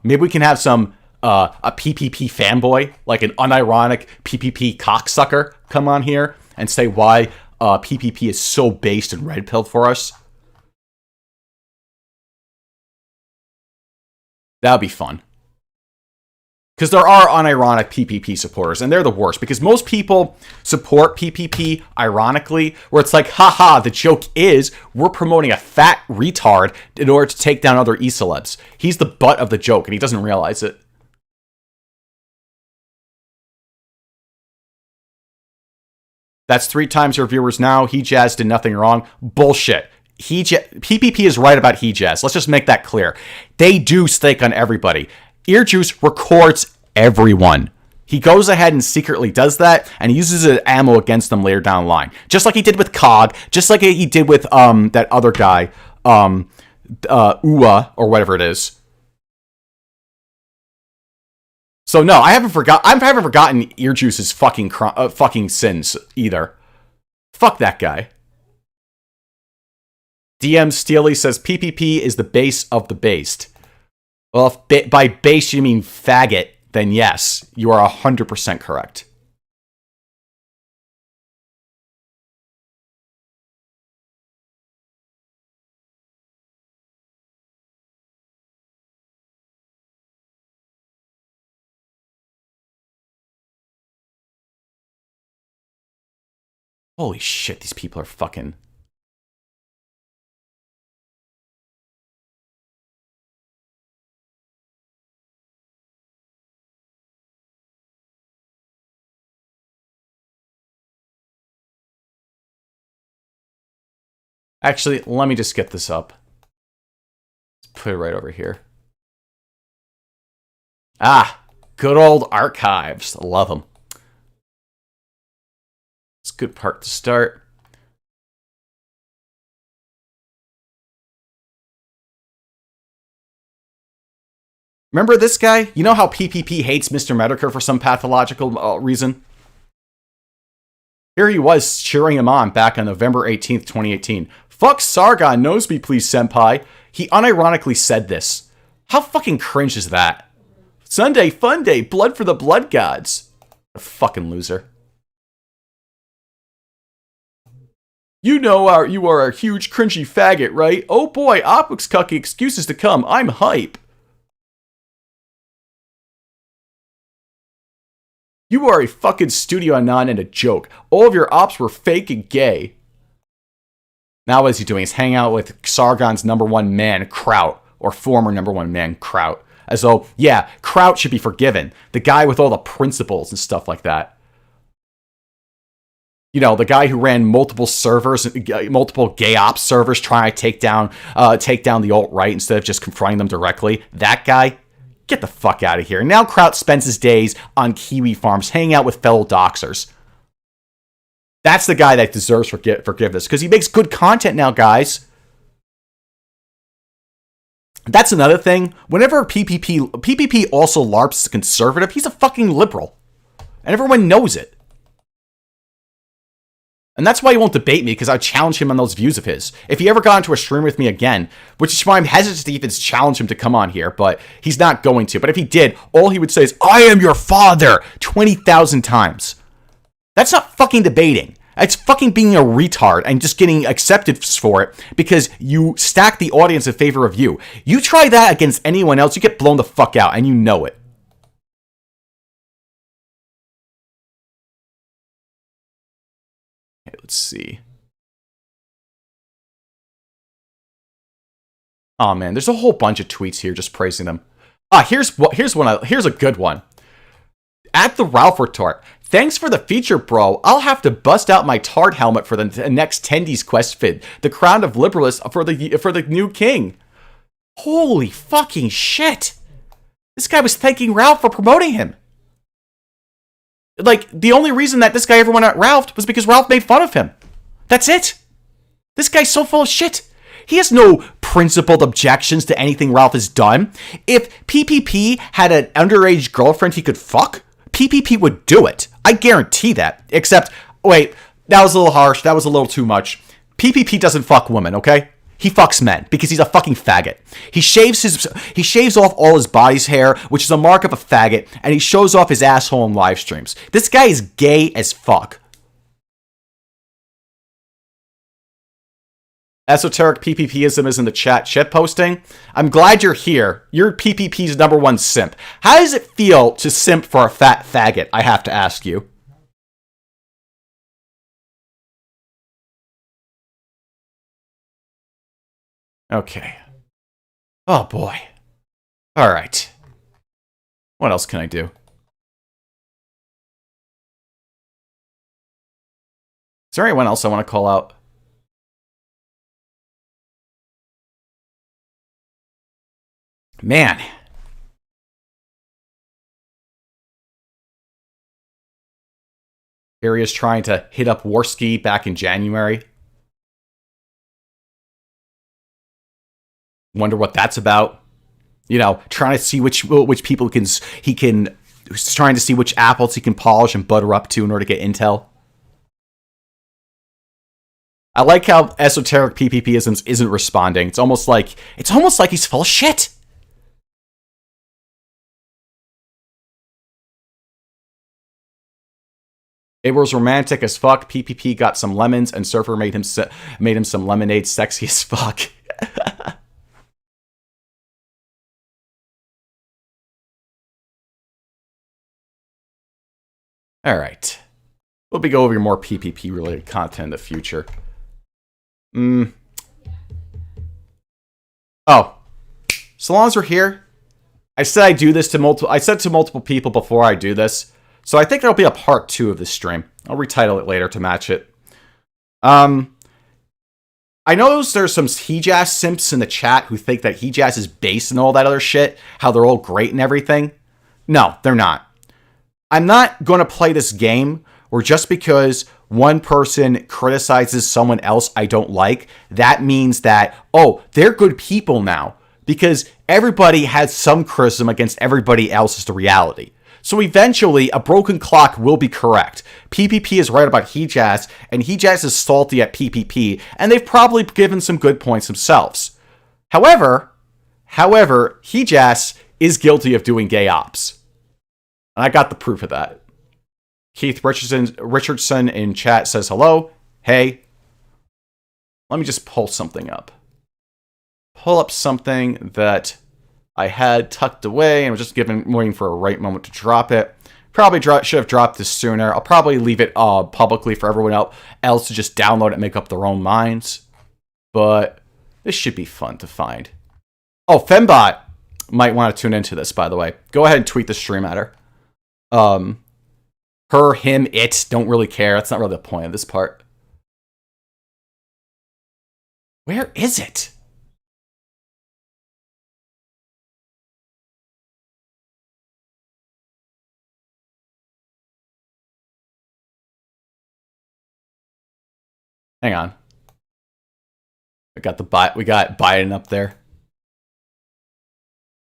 Maybe we can have some a PPP fanboy, like an unironic PPP cocksucker, come on here and say why PPP is so based and red pilled for us. That would be fun. Because there are unironic PPP supporters, and they're the worst. Because most people support PPP ironically, where it's like, haha, the joke is we're promoting a fat retard in order to take down other e-celebs. He's the butt of the joke, and he doesn't realize it. That's 3 times your viewers now. He-Jazz did nothing wrong. Bullshit. PPP is right about He-Jazz. Let's just make that clear. They do stake on everybody. Earjuice records everyone. He goes ahead and secretly does that, and he uses it as ammo against them later down the line. Just like he did with COG, just like he did with that other guy, Ua, or whatever it is. So no, I haven't forgotten Earjuice's fucking sins either. Fuck that guy. DM Steely says PPP is the base of the based. Well, if by base you mean faggot, then yes, you are 100% correct. Holy shit, these people are fucking... Actually, let me just get this up. Let's put it right over here. Ah, good old archives. I love them. It's a good part to start. Remember this guy? You know how PPP hates Mr. Medicare for some pathological reason? Here he was cheering him on back on November 18th, 2018. Fuck Sargon, knows me please, senpai. He unironically said this. How fucking cringe is that? Sunday, fun day, blood for the blood gods. A fucking loser. You know you are a huge cringy faggot, right? Oh boy, optics cucky excuses to come. I'm hype. You are a fucking studio anon and a joke. All of your ops were fake and gay. Now what is he doing? He's hanging out with Sargon's #1 man, Kraut. Or former #1 man, Kraut. As though, yeah, Kraut should be forgiven. The guy with all the principles and stuff like that. You know, the guy who ran multiple servers, multiple gay ops servers trying to take down the alt-right instead of just confronting them directly. That guy, get the fuck out of here. Now Kraut spends his days on Kiwi farms hanging out with fellow doxers. That's the guy that deserves forgiveness, because he makes good content now, guys. That's another thing. Whenever PPP also LARPs as a conservative, he's a fucking liberal. And everyone knows it. And that's why he won't debate me, because I challenge him on those views of his. If he ever got into a stream with me again, which is why I'm hesitant to even challenge him to come on here, but he's not going to. But if he did, all he would say is, I am your father, 20,000 times. That's not fucking debating. It's fucking being a retard and just getting accepted for it because you stack the audience in favor of you. You try that against anyone else, you get blown the fuck out, and you know it. Okay, let's see. Oh man, there's a whole bunch of tweets here just praising them. Here's a good one. At the Ralph retort. Thanks for the feature, bro. I'll have to bust out my tard helmet for the next Tendies quest vid. The crown of liberalist for the new king. Holy fucking shit. This guy was thanking Ralph for promoting him. Like, the only reason that this guy ever went at Ralph was because Ralph made fun of him. That's it. This guy's so full of shit. He has no principled objections to anything Ralph has done. If PPP had an underage girlfriend he could fuck, PPP would do it. I guarantee that. Except, wait, that was a little harsh. That was a little too much. PPP doesn't fuck women, okay? He fucks men because he's a fucking faggot. He shaves off all his body's hair, which is a mark of a faggot, and he shows off his asshole in live streams. This guy is gay as fuck. Esoteric PPPism is in the chat. Shit posting. I'm glad you're here. You're PPP's #1 simp. How does it feel to simp for a fat faggot? I have to ask you. Okay. Oh boy. All right. What else can I do? Is there anyone else I want to call out? Man. Here he is trying to hit up Warski back in January. Wonder what that's about. You know, trying to see which people he can trying to see which apples he can polish and butter up to in order to get intel. I like how esoteric PPPisms isn't responding. It's almost like he's full of shit. It was romantic as fuck. PPP got some lemons, and Surfer made him some lemonade. Sexy as fuck. All right. We'll be going over more PPP related content in the future. Oh, so long as we're here, I said to multiple people before I do this, so I think there'll be a part 2 of this stream. I'll retitle it later to match it. I know there's some Hejaz simps in the chat who think that Hejaz is based and all that other shit, how they're all great and everything. No, they're not. I'm not going to play this game where just because one person criticizes someone else I don't like, that means that, oh, they're good people now. Because everybody has some criticism against everybody else is the reality. So eventually, a broken clock will be correct. PPP is right about Hejaz, and Hejaz is salty at PPP, and they've probably given some good points themselves. However, Hejaz is guilty of doing gay ops. And I got the proof of that. Keith Richardson in chat says hello. Hey. Let me just pull something up. Pull up something that I had tucked away and was just waiting for a right moment to drop it. Probably should have dropped this sooner. I'll probably leave it publicly for everyone else to just download it and make up their own minds. But this should be fun to find. Oh, Fembot might want to tune into this, by the way. Go ahead and tweet the stream at her. Her, him, it, don't really care. That's not really the point of this part. Where is it? Hang on. We got Biden up there.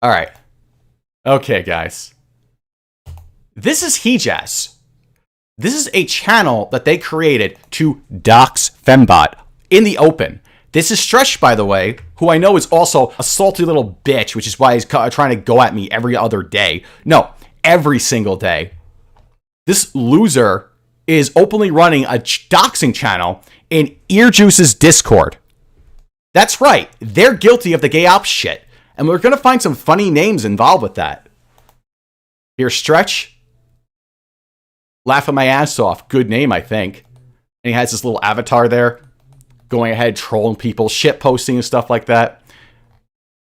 All right. Okay, guys. This is Hejaz. This is a channel that they created to dox Fembot in the open. This is Stretch, by the way, who I know is also a salty little bitch, which is why he's trying to go at me every other day. No, every single day. This loser is openly running a doxing channel in Earjuice's Discord. That's right. They're guilty of the gay ops shit. And we're going to find some funny names involved with that. Here's Stretch. Laughing my ass off. Good name, I think. And he has this little avatar there. Going ahead, trolling people, shit posting and stuff like that.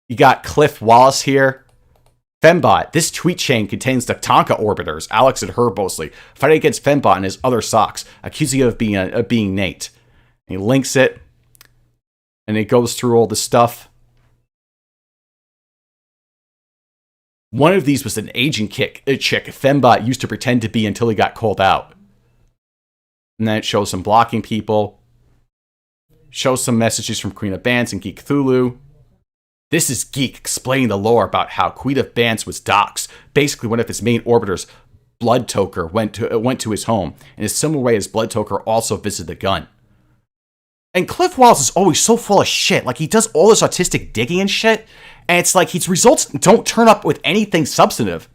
You got Cliff Wallace here. Fembot. This tweet chain contains the Tonka orbiters, Alex and Herb mostly, fighting against Fembot and his other socks, accusing him of being Nate. And he links it. And it goes through all the stuff. One of these was an agent chick Fembot used to pretend to be until he got called out. And then it shows some blocking people. Shows some messages from Queen of Bands and Geek Cthulhu. This is Geek explaining the lore about how Queen of Bands was doxxed. Basically, one of his main orbiters, Blood Toker, went to his home. In a similar way as Blood Toker also visited the gun. And Cliff Wallace is always so full of shit. Like, he does all this autistic digging and shit. And it's like his results don't turn up with anything substantive.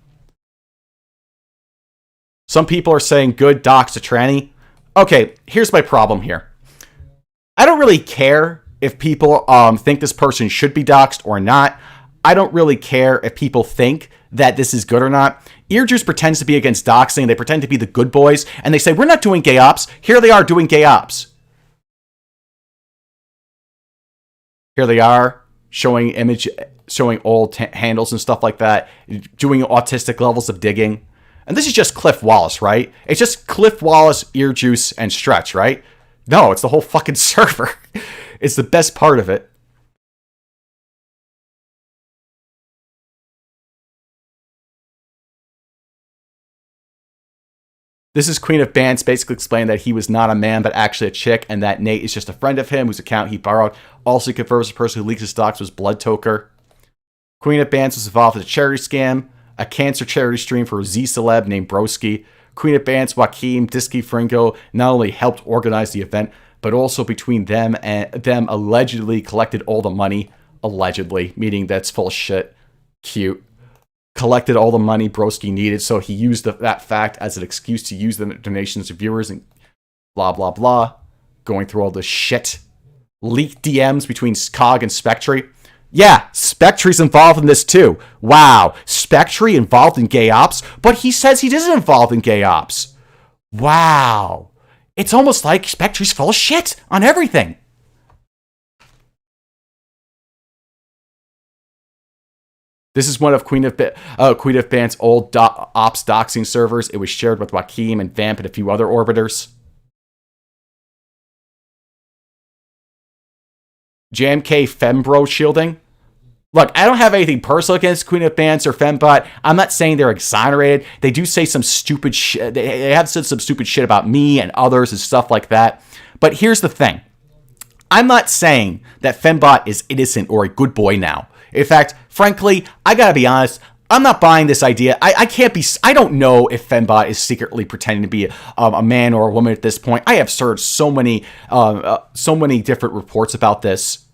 Some people are saying good docs to tranny. Okay, here's my problem here. I don't really care if people think this person should be doxxed or not. I don't really care if people think that this is good or not. Earjuice pretends to be against doxing. They pretend to be the good boys. And they say, we're not doing gay ops. Here they are doing gay ops. Here they are showing old handles and stuff like that, doing autistic levels of digging. And this is just Cliff Wallace, right? It's just Cliff Wallace, Earjuice, and Stretch, right? No, it's the whole fucking server. It's the best part of it. This is Queen of Bants basically explaining that he was not a man, but actually a chick, and that Nate is just a friend of him whose account he borrowed. Also confirms the person who leaked his docs was Blood Toker. Queen of Bants was involved in a charity scam, a cancer charity stream for a Z-celeb named Broski. Queen of Bants, Joaquim, Disky Fringo not only helped organize the event, but also between them and them allegedly collected all the money. Allegedly, meaning that's full of shit. Cute. Collected all the money Broski needed, so he used that fact as an excuse to use the donations to viewers and blah, blah, blah. Going through all this shit. Leaked DMs between Cog and Spectre. Yeah, Spectre's involved in this too. Wow, Spectre involved in gay ops, but he says he isn't involved in gay ops. Wow. It's almost like Spectre's full of shit on everything. This is one of Queen of Bant's old ops doxing servers. It was shared with Joaquim and Vamp and a few other orbiters. JMK Fembro shielding. Look, I don't have anything personal against Queen of Bants or Fembot. I'm not saying they're exonerated. They do say some stupid shit. They have said some stupid shit about me and others and stuff like that. But here's the thing. I'm not saying that Fembot is innocent or a good boy now. In fact, frankly, I gotta be honest, I'm not buying this idea. I don't know if Fembot is secretly pretending to be a man or a woman at this point. I have heard so many different reports about this.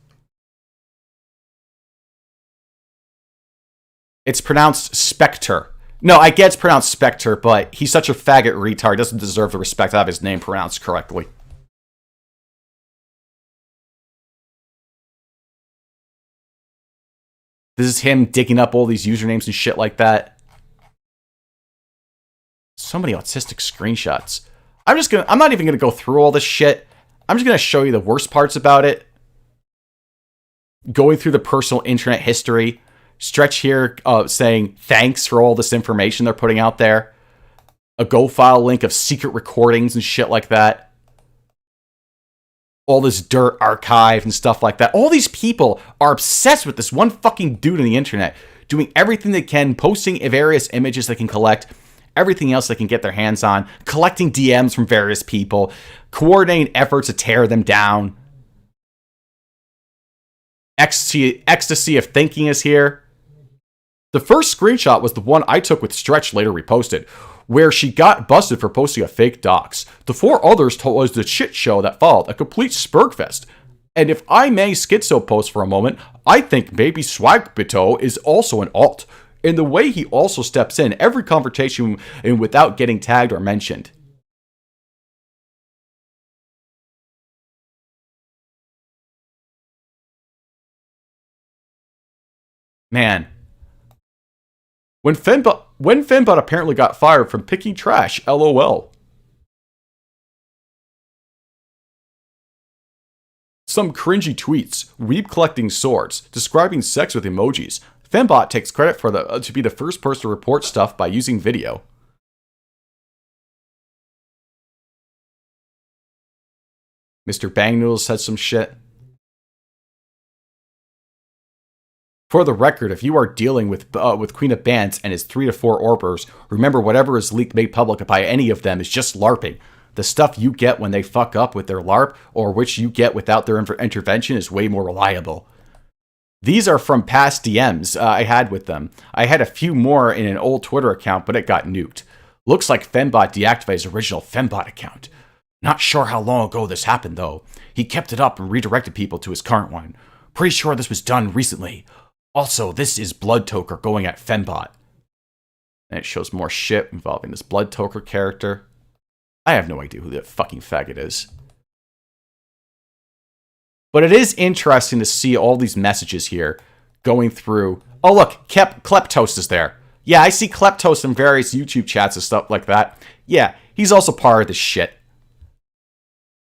It's pronounced Spectre. No, I get it's pronounced Spectre, but he's such a faggot retard, doesn't deserve the respect to have his name pronounced correctly. This is him digging up all these usernames and shit like that. So many autistic screenshots. I'm not even gonna go through all this shit. I'm just gonna show you the worst parts about it. Going through the personal internet history. Stretch here saying thanks for all this information they're putting out there. A Go file link of secret recordings and shit like that. All this dirt archive and stuff like that. All these people are obsessed with this one fucking dude on the internet, doing everything they can, posting various images they can collect, everything else they can get their hands on, collecting DMs from various people, coordinating efforts to tear them down. Ecstasy of Thinking is here. The first screenshot was the one I took with Stretch later reposted, where she got busted for posting a fake dox. The 4 others told us the shit show that followed, a complete Spergfest. And if I may schizo post for a moment, I think maybe Swagbito is also an alt. In the way he also steps in every conversation without getting tagged or mentioned. Man. When Fembot apparently got fired from picking trash, LOL. Some cringy tweets, weeb collecting swords, describing sex with emojis. Fembot takes credit for to be the first person to report stuff by using video. Mr. Bang Noodles said some shit. For the record, if you are dealing with Queen of Bants and his 3 to 4 orbers, remember whatever is leaked made public by any of them is just LARPing. The stuff you get when they fuck up with their LARP, or which you get without their intervention, is way more reliable. These are from past DMs I had with them. I had a few more in an old Twitter account, but it got nuked. Looks like Fembot deactivated his original Fembot account. Not sure how long ago this happened, though. He kept it up and redirected people to his current one. Pretty sure this was done recently. Also, this is Blood Toker going at Fembot. And it shows more shit involving this Blood Toker character. I have no idea who that fucking faggot is. But it is interesting to see all these messages here going through. Oh, look, Kleptos is there. Yeah, I see Kleptos in various YouTube chats and stuff like that. Yeah, he's also part of this shit.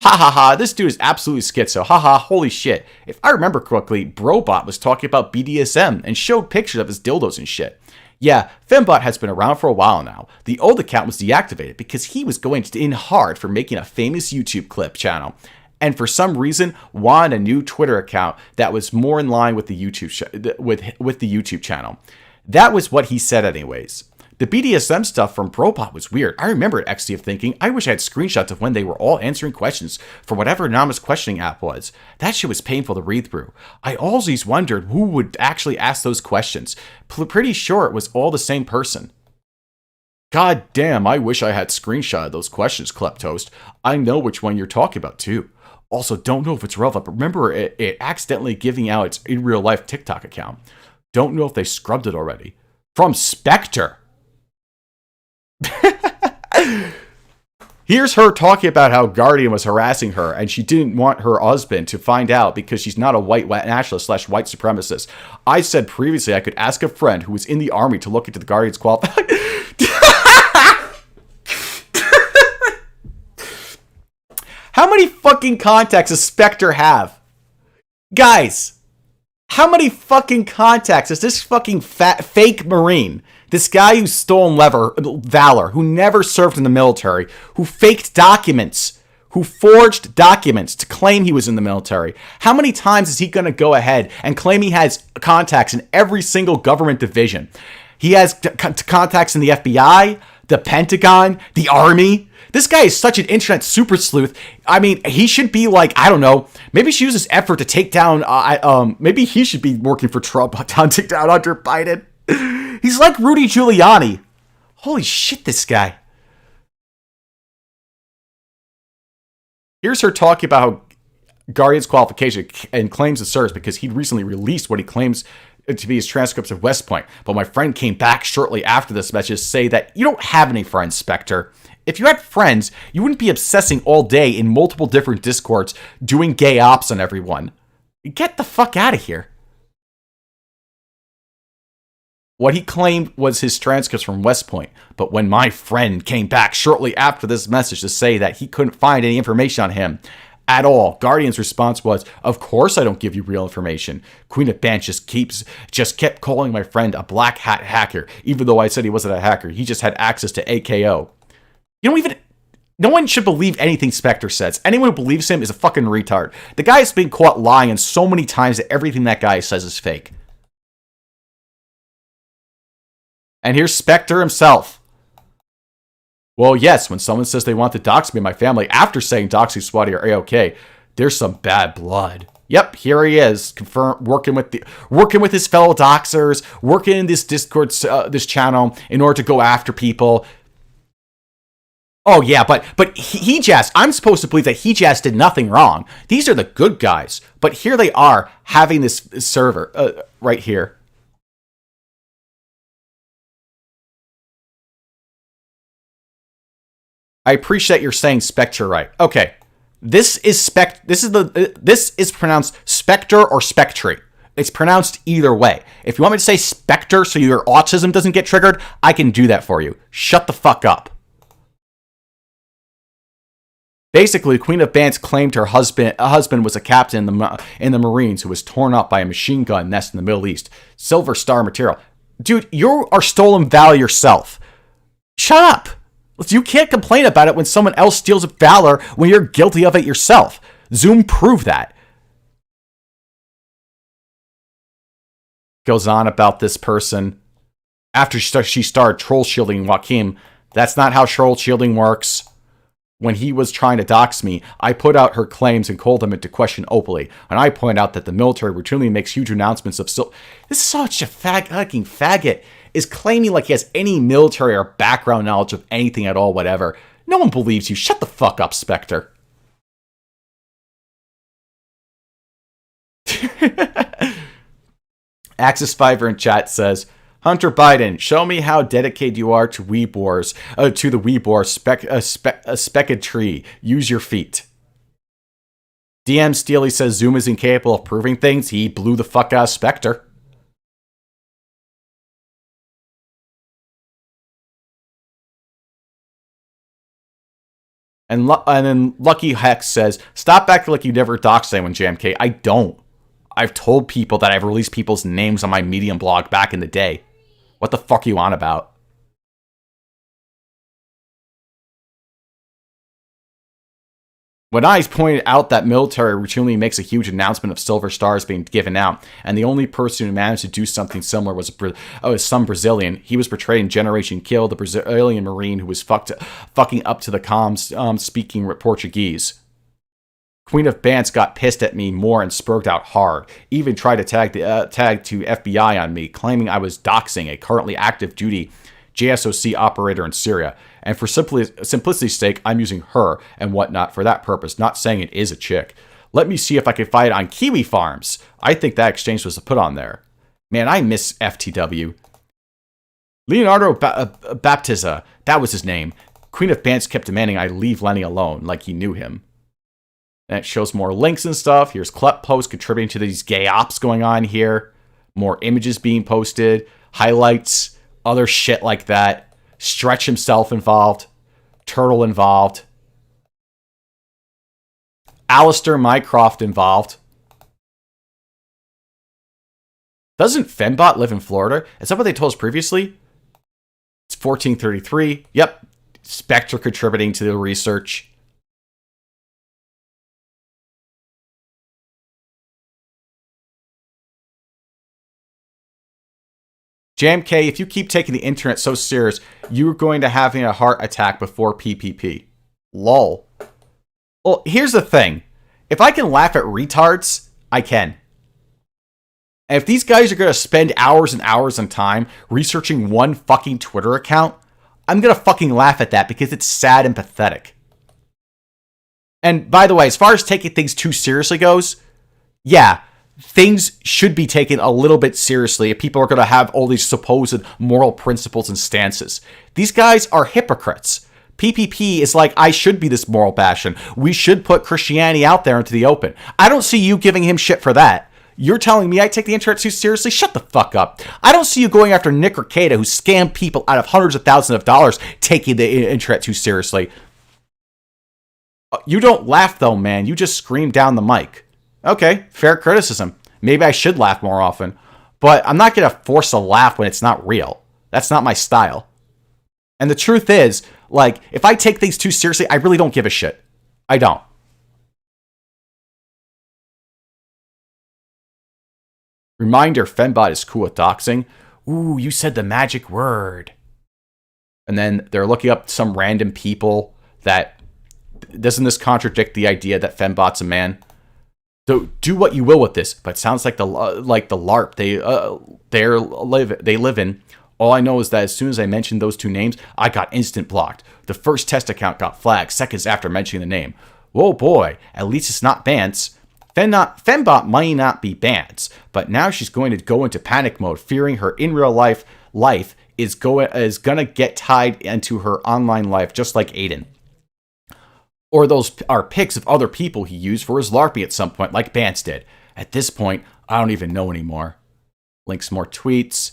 Ha ha ha, this dude is absolutely schizo. Ha ha, holy shit. If I remember correctly, Brobot was talking about BDSM and showed pictures of his dildos and shit. Yeah, Fembot has been around for a while now. The old account was deactivated because he was going in hard for making a famous YouTube clip channel. And for some reason, wanted a new Twitter account that was more in line with the YouTube with the YouTube channel. That was what he said anyways. The BDSM stuff from Probot was weird. I remember at XDF thinking, I wish I had screenshots of when they were all answering questions for whatever anonymous questioning app was. That shit was painful to read through. I always wondered who would actually ask those questions. Pretty sure it was all the same person. God damn, I wish I had screenshot of those questions, Kleptoast. I know which one you're talking about, too. Also, don't know if it's relevant, but remember it accidentally giving out its in real life TikTok account. Don't know if they scrubbed it already. From Spectre. Here's her talking about how Guardian was harassing her and she didn't want her husband to find out because she's not a white nationalist / white supremacist. I said previously I could ask a friend who was in the army to look into the Guardian's qualifications. How many fucking contacts does Spectre have? Guys, how many fucking contacts is this fucking fake Marine? This guy who stole valor, who never served in the military, who faked documents, who forged documents to claim he was in the military. How many times is he going to go ahead and claim he has contacts in every single government division? He has contacts in the FBI, the Pentagon, the Army. This guy is such an internet super sleuth. I mean, he should be like, I don't know, maybe he should use this effort to take down, maybe he should be working for Trump, hunting down Hunter Biden. He's like Rudy Giuliani. Holy shit, this guy. Here's her talking about how Guardian's qualification and claims it serves because he'd recently released what he claims to be his transcripts of West Point. But my friend came back shortly after this message to say that you don't have any friends, Spectre. If you had friends, you wouldn't be obsessing all day in multiple different Discords doing gay ops on everyone. Get the fuck out of here. What he claimed was his transcripts from West Point, but when my friend came back shortly after this message to say that he couldn't find any information on him at all, Guardian's response was, of course I don't give you real information. Queen of Bant just kept calling my friend a black hat hacker, even though I said he wasn't a hacker. He just had access to AKO. No one should believe anything Spectre says. Anyone who believes him is a fucking retard. The guy has been caught lying so many times that everything that guy says is fake. And here's Spectre himself. Well, yes, when someone says they want to dox me and my family after saying Doxy Swati are A-OK, there's some bad blood. Yep, here he is, working with his fellow doxers, working in this Discord, this channel in order to go after people. Oh yeah, but Hejaz, I'm supposed to believe that Hejaz did nothing wrong. These are the good guys, but here they are having this server right here. I appreciate you're saying Spectre right. Okay, this is pronounced Spectre or Spectre. It's pronounced either way. If you want me to say Spectre so your autism doesn't get triggered, I can do that for you. Shut the fuck up. Basically, Queen of Bant claimed her husband was a captain in the Marines who was torn up by a machine gun nest in the Middle East. Silver Star material. Dude, you are stolen valor yourself. Shut up. You can't complain about it when someone else steals valor when you're guilty of it yourself. Zoom proved that. Goes on about this person. After she started troll shielding Joaquin, that's not how troll shielding works. When he was trying to dox me, I put out her claims and called him into question openly. And I point out that the military routinely makes huge announcements of This is such a fucking faggot. Is claiming like he has any military or background knowledge of anything at all, whatever. No one believes you. Shut the fuck up, Spectre. Axis Fiver in chat says, Hunter Biden, show me how dedicated you are to Weebors, to the Weebor specked tree. Use your feet. DM Steely says Zoom is incapable of proving things. He blew the fuck out of Spectre. And then Lucky Hex says, stop acting like you never doxed anyone, JMK. I don't. I've told people that I've released people's names on my Medium blog back in the day. What the fuck are you on about? When I pointed out that military routinely makes a huge announcement of silver stars being given out, and the only person who managed to do something similar was some Brazilian, he was portrayed in Generation Kill, the Brazilian Marine who was fucking up to the comms speaking Portuguese. Queen of Bants got pissed at me more and spurged out hard. Even tried to tag to FBI on me, claiming I was doxing a currently active duty JSOC operator in Syria. And for simplicity's sake, I'm using her and whatnot for that purpose, not saying it is a chick. Let me see if I can find it on Kiwi Farms. I think that exchange was put on there. Man, I miss FTW. Leonardo Baptiza, that was his name. Queen of Bants kept demanding I leave Lenny alone, like he knew him. And it shows more links and stuff. Here's Klep posts contributing to these gay ops going on here. More images being posted. Highlights. Other shit like that. Stretch himself involved. Turtle involved. Alistair Mycroft involved. Doesn't Fembot live in Florida? Is that what they told us previously? It's 1433. Yep. Spectre contributing to the research. JMK, if you keep taking the internet so serious, you're going to have a heart attack before PPP. Lol. Well, here's the thing. If I can laugh at retards, I can. And if these guys are going to spend hours and hours on time researching one fucking Twitter account, I'm going to fucking laugh at that because it's sad and pathetic. And by the way, as far as taking things too seriously goes, yeah, things should be taken a little bit seriously if people are going to have all these supposed moral principles and stances. These guys are hypocrites. PPP is like, I should be this moral bastion. We should put Christianity out there into the open. I don't see you giving him shit for that. You're telling me I take the internet too seriously? Shut the fuck up. I don't see you going after Nick Rekieta, who scammed people out of hundreds of thousands of dollars, taking the internet too seriously. You don't laugh though, man. You just scream down the mic. Okay, fair criticism. Maybe I should laugh more often. But I'm not going to force a laugh when it's not real. That's not my style. And the truth is, like, if I take things too seriously, I really don't give a shit. I don't. Reminder, Fembot is cool with doxing. Ooh, you said the magic word. And then they're looking up some random people that... Doesn't this contradict the idea that Fembot's a man? So do what you will with this, but it sounds like the LARP they live in. All I know is that as soon as I mentioned those two names, I got instant blocked. The first test account got flagged seconds after mentioning the name. Whoa boy, at least it's not Bants. Fembot might not be Bants, but now she's going to go into panic mode, fearing her in real life is gonna get tied into her online life, just like Aiden. Or those are pics of other people he used for his LARPing at some point, like Bants did. At this point, I don't even know anymore. Links more tweets.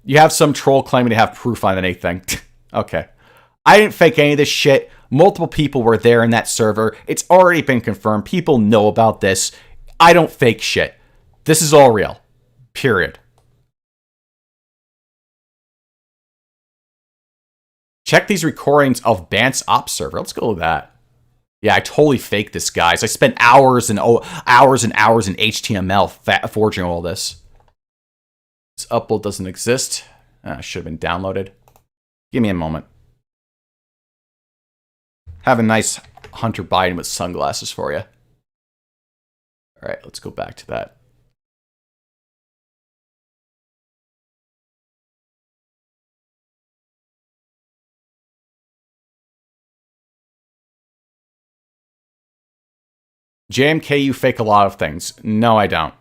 You have some troll claiming to have proof on anything. Okay. I didn't fake any of this shit. Multiple people were there in that server. It's already been confirmed. People know about this. I don't fake shit. This is all real. Period. Check these recordings of Bant's Ops server. Let's go with that. Yeah, I totally faked this, guys. I spent hours and hours in HTML forging all this. This upload doesn't exist. Should have been downloaded. Give me a moment. Have a nice Hunter Biden with sunglasses for you. All right, let's go back to that. JMK, you fake a lot of things. No, I don't.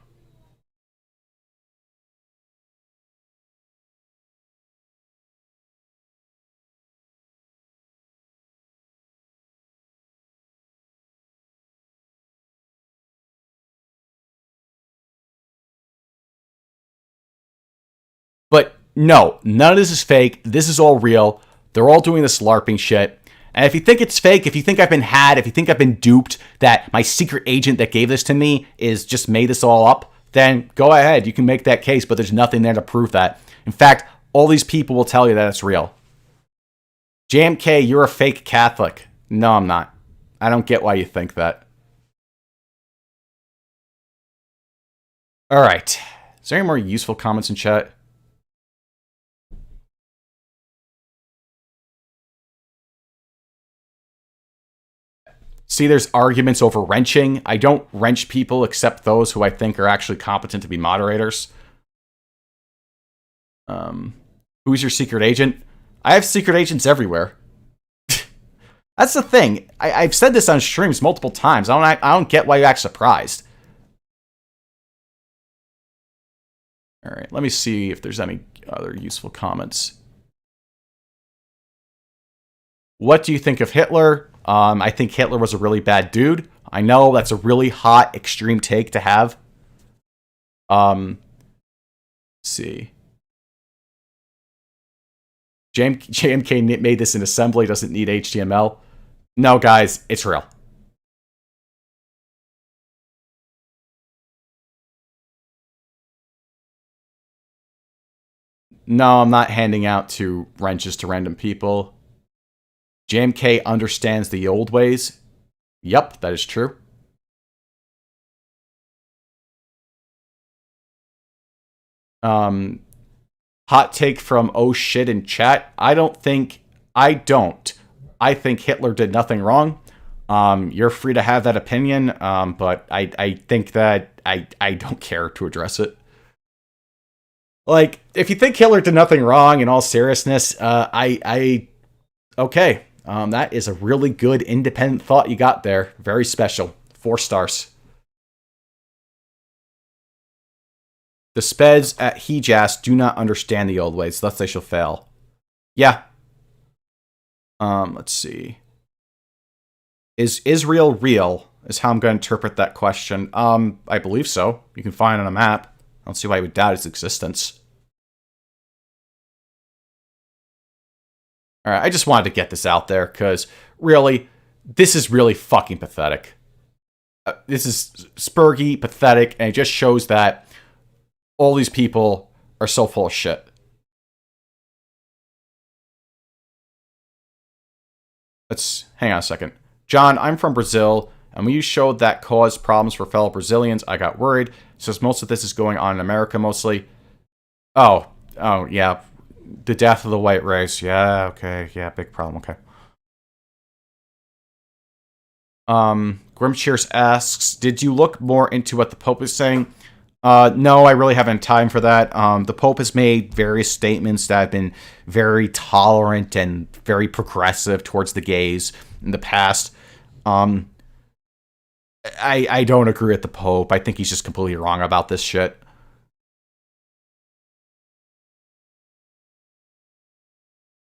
But no, none of this is fake. This is all real. They're all doing this LARPing shit. And if you think it's fake, if you think I've been had, if you think I've been duped, that my secret agent that gave this to me is just made this all up, then go ahead. You can make that case, but there's nothing there to prove that. In fact, All these people will tell you that it's real. JMK, you're a fake Catholic. No, I'm not. I don't get why you think that. All right. Is there any more useful comments in chat? See, there's arguments over wrenching. I don't wrench people except those who I think are actually competent to be moderators. Who's your secret agent? I have secret agents everywhere. That's the thing. I've said this on streams multiple times. I don't get why you act surprised. All right, let me see if there's any other useful comments. What do you think of Hitler? I think Hitler was a really bad dude. I know that's a really hot, extreme take to have. Let's see. JMK made this in assembly, doesn't need HTML. No, guys, it's real. No, I'm not handing out wrenches to random people. JMK understands the old ways. Yep, that is true. Hot take from oh shit in chat. I think Hitler did nothing wrong. You're free to have that opinion, but I think that I don't care to address it. Like, if you think Hitler did nothing wrong, in all seriousness, okay. That is a really good independent thought you got there. Very special. 4 stars. The Speds at Hejas do not understand the old ways, thus they shall fail. Yeah. Let's see. Is Israel real? Is how I'm going to interpret that question. I believe so. You can find it on a map. I don't see why you would doubt its existence. Alright, I just wanted to get this out there, because, really, this is really fucking pathetic. This is Spergy, pathetic, and it just shows that all these people are so full of shit. Hang on a second. John, I'm from Brazil, and when you showed that caused problems for fellow Brazilians, I got worried, since most of this is going on in America mostly. Oh, yeah. The death of the white race. Yeah, okay. Yeah, big problem. Okay. Grimcheers asks, did you look more into what the Pope is saying? No, I really haven't time for that. The Pope has made various statements that have been very tolerant and very progressive towards the gays in the past. I don't agree with the Pope. I think he's just completely wrong about this shit.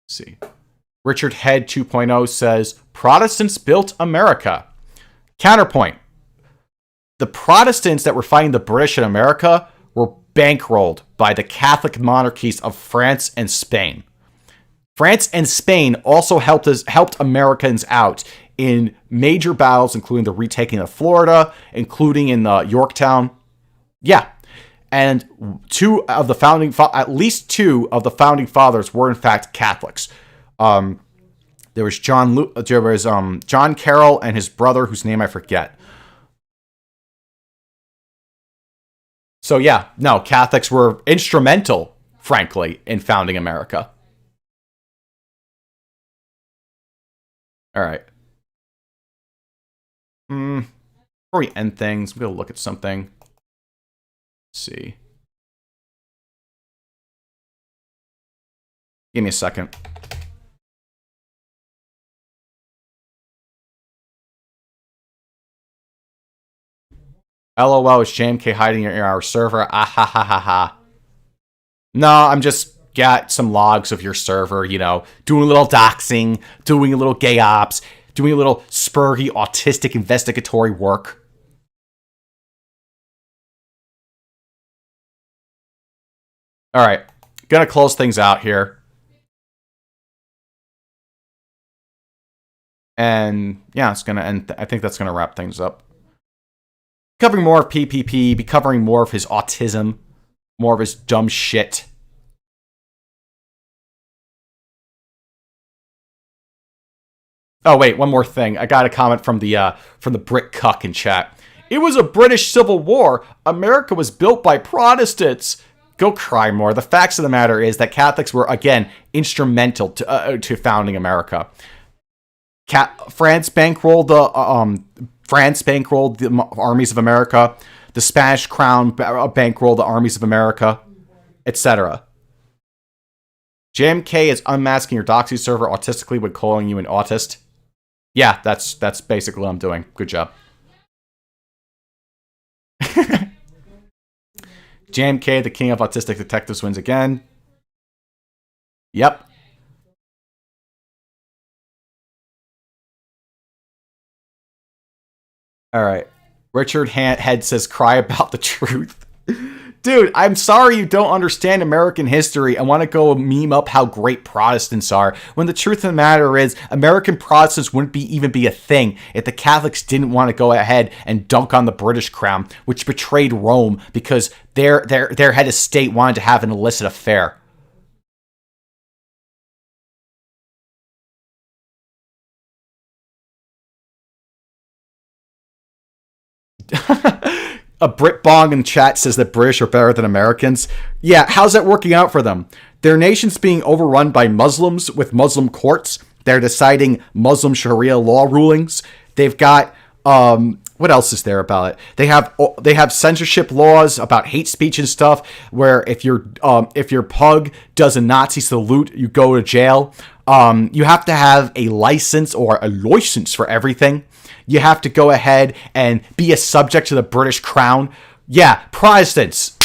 Let's see. Richard Head 2.0 says, Protestants built America. Counterpoint. The Protestants that were fighting the British in America were bankrolled by the Catholic monarchies of France and Spain. France and Spain also helped Americans out in major battles, including the retaking of Florida, including in Yorktown. Yeah. And at least two of the founding fathers were in fact Catholics. There was John Carroll and his brother, whose name I forget. So yeah, no, Catholics were instrumental, frankly, in founding America. All right. Before we end things, we'll look at something. Let's see. Give me a second. LOL, is JMK hiding in our server? Ah ha ha ha ha. No, I'm just got some logs of your server, doing a little doxing, doing a little gay ops, doing a little spurgy autistic investigatory work. Alright, gonna close things out here. And yeah, it's gonna end. I think that's gonna wrap things up. Covering more of PPP, be covering more of his autism, more of his dumb shit. Oh wait, one more thing. I got a comment from the Brit Cuck in chat. It was a British Civil War. America was built by Protestants. Go cry more. The facts of the matter is that Catholics were, again, instrumental to founding America. France bankrolled the armies of America. The Spanish crown bankrolled the armies of America, etc. JMK is unmasking your Doxy server autistically when calling you an autist. Yeah, that's basically what I'm doing. Good job. JMK, the king of autistic detectives, wins again. Yep. All right. Richard Head says, cry about the truth. Dude, I'm sorry you don't understand American history and want to go meme up how great Protestants are, when the truth of the matter is American Protestants wouldn't even be a thing if the Catholics didn't want to go ahead and dunk on the British crown, which betrayed Rome because their head of state wanted to have an illicit affair. A Brit Bong in chat says that British are better than Americans. Yeah, how's that working out for them? Their nation's being overrun by Muslims with Muslim courts. They're deciding Muslim Sharia law rulings. They've got what else is there about it? They have censorship laws about hate speech and stuff. Where if your pug does a Nazi salute, you go to jail. You have to have a license or a license for everything. You have to go ahead and be a subject to the British crown. Yeah, Protestants.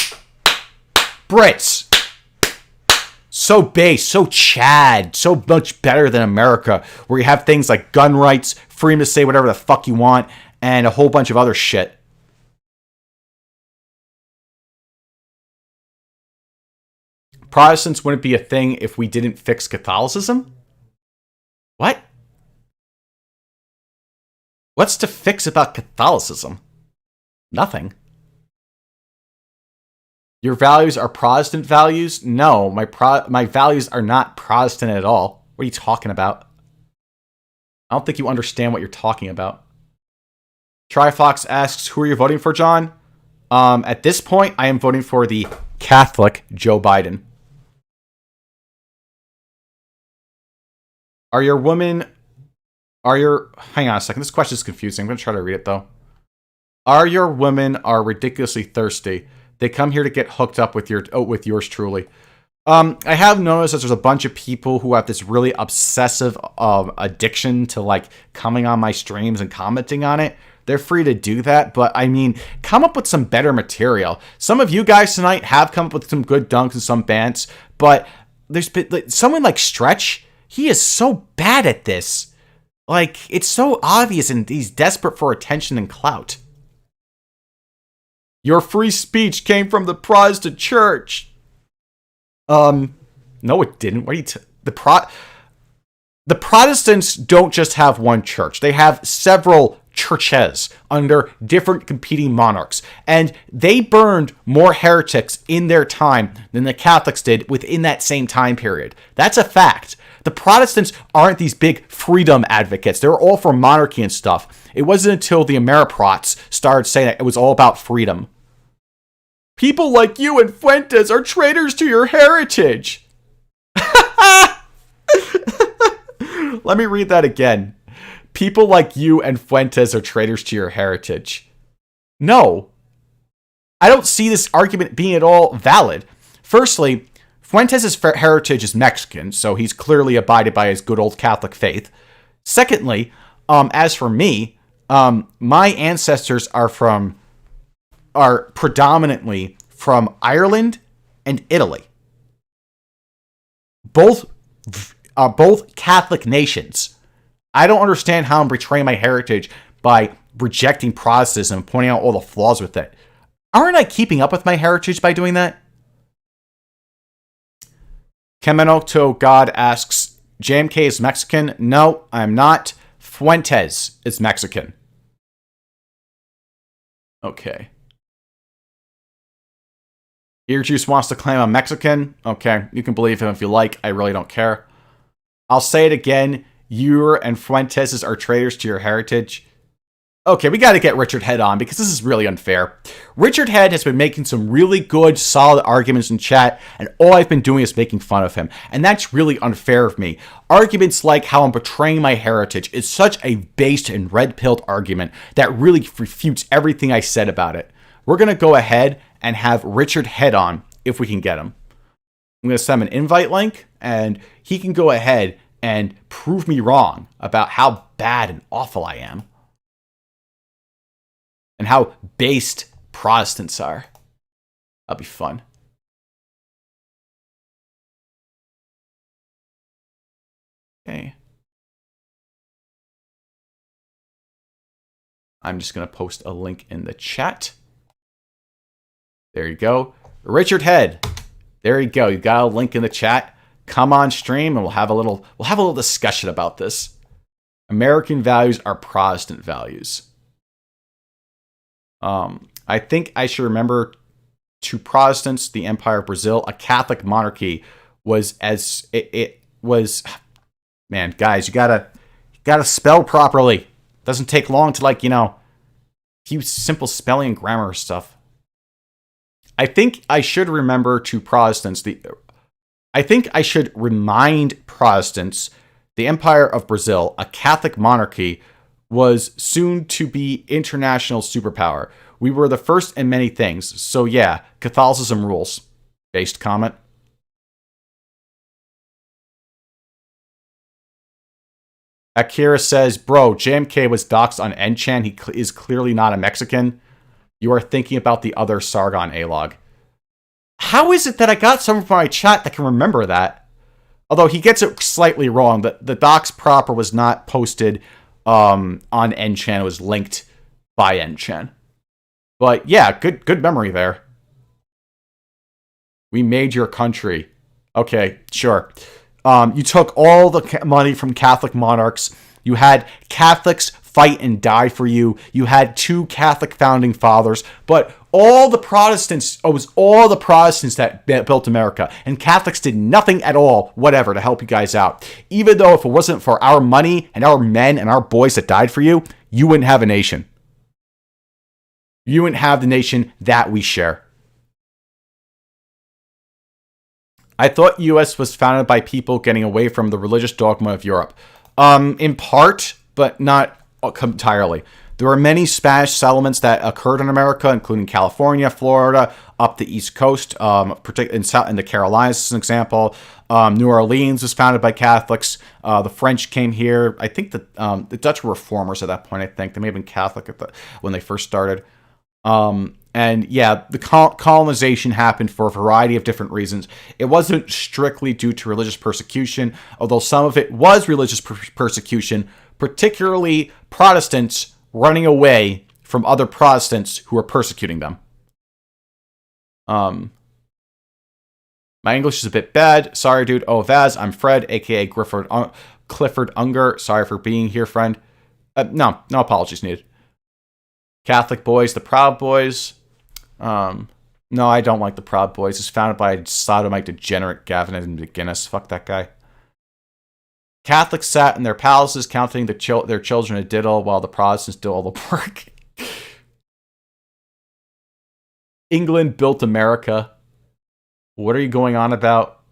Brits. So base, so Chad, so much better than America, where you have things like gun rights, freedom to say whatever the fuck you want, and a whole bunch of other shit. Protestants wouldn't be a thing if we didn't fix Catholicism? What? What's to fix about Catholicism? Nothing. Your values are Protestant values? No, my values are not Protestant at all. What are you talking about? I don't think you understand what you're talking about. Trifox asks, who are you voting for, John? At this point, I am voting for the Catholic Joe Biden. Hang on a second, this question is confusing. I'm going to try to read it, though. Are your women are ridiculously thirsty? They come here to get hooked up with yours truly. I have noticed that there's a bunch of people who have this really obsessive addiction to, like, coming on my streams and commenting on it. They're free to do that, but, I mean, come up with some better material. Some of you guys tonight have come up with some good dunks and some bants, but there's been, like, someone like Stretch, he is so bad at this. Like, it's so obvious and he's desperate for attention and clout. Your free speech came from the Protestant church. No, it didn't. What are you the Protestants don't just have one church. They have several churches under different competing monarchs. And they burned more heretics in their time than the Catholics did within that same time period. That's a fact. The Protestants aren't these big freedom advocates. They were all for monarchy and stuff. It wasn't until the Ameriprots started saying that it was all about freedom. People like you and Fuentes are traitors to your heritage. Let me read that again. People like you and Fuentes are traitors to your heritage. No. I don't see this argument being at all valid. Firstly, Fuentes' heritage is Mexican, so he's clearly abided by his good old Catholic faith. Secondly, as for me, my ancestors are predominantly from Ireland and Italy. Both Catholic nations. I don't understand how I'm betraying my heritage by rejecting Protestantism and pointing out all the flaws with it. Aren't I keeping up with my heritage by doing that? Kemenoto God asks, JMK is Mexican? No, I'm not. Fuentes is Mexican. Okay. Earjuice wants to claim I'm Mexican. Okay, you can believe him if you like. I really don't care. I'll say it again. You and Fuentes are traitors to your heritage. Okay, we got to get Richard Head on because this is really unfair. Richard Head has been making some really good, solid arguments in chat, and all I've been doing is making fun of him. And that's really unfair of me. Arguments like how I'm betraying my heritage is such a based and red-pilled argument that really refutes everything I said about it. We're going to go ahead and have Richard Head on if we can get him. I'm going to send him an invite link, and he can go ahead and prove me wrong about how bad and awful I am. And how based Protestants are. That'll be fun. Okay. I'm just going to post a link in the chat. There you go. Richard Head. There you go. You got a link in the chat. Come on stream and we'll have a little discussion about this. American values are Protestant values. I think I should remember, to Protestants, the Empire of Brazil, a Catholic monarchy, was as it was. Man, guys, you gotta spell properly. Doesn't take long to use simple spelling and grammar stuff. I think I should remember to Protestants I think I should remind Protestants the Empire of Brazil, a Catholic monarchy, was soon to be international superpower. We were the first in many things. So yeah, Catholicism rules. Based comment. Akira says, bro, JMK was doxxed on Enchan. He is clearly not a Mexican. You are thinking about the other Sargon A-log. How is it that I got someone from my chat that can remember that? Although he gets it slightly wrong. The dox proper was not posted on Enchan. It was linked by Enchan. But yeah, good memory there. We made your country. Okay, sure. You took all the money from Catholic monarchs. You had Catholics fight and die for you. You had 2 Catholic founding fathers. But all the Protestants, it was all the Protestants that built America. And Catholics did nothing at all, whatever, to help you guys out. Even though if it wasn't for our money and our men and our boys that died for you, you wouldn't have a nation. You wouldn't have the nation that we share. I thought U.S. was founded by people getting away from the religious dogma of Europe. In part, but not entirely. There were many Spanish settlements that occurred in America, including California, Florida, up the East Coast, particularly in the Carolinas, as an example. New Orleans was founded by Catholics. The French came here. I think the Dutch were reformers at that point, I think. They may have been Catholic when they first started. And yeah, the colonization happened for a variety of different reasons. It wasn't strictly due to religious persecution, although some of it was religious persecution, particularly Protestants running away from other Protestants who were persecuting them. My English is a bit bad. Sorry, dude. Oh, Vaz, I'm Fred, aka Clifford Unger. Sorry for being here, friend. No apologies needed. Catholic Boys, the Proud Boys. No, I don't like the Proud Boys. It's founded by sodomite degenerate Gavin McGinnis. Fuck that guy. Catholics sat in their palaces counting their children a diddle while the Protestants did all the work. England built America. What are you going on about?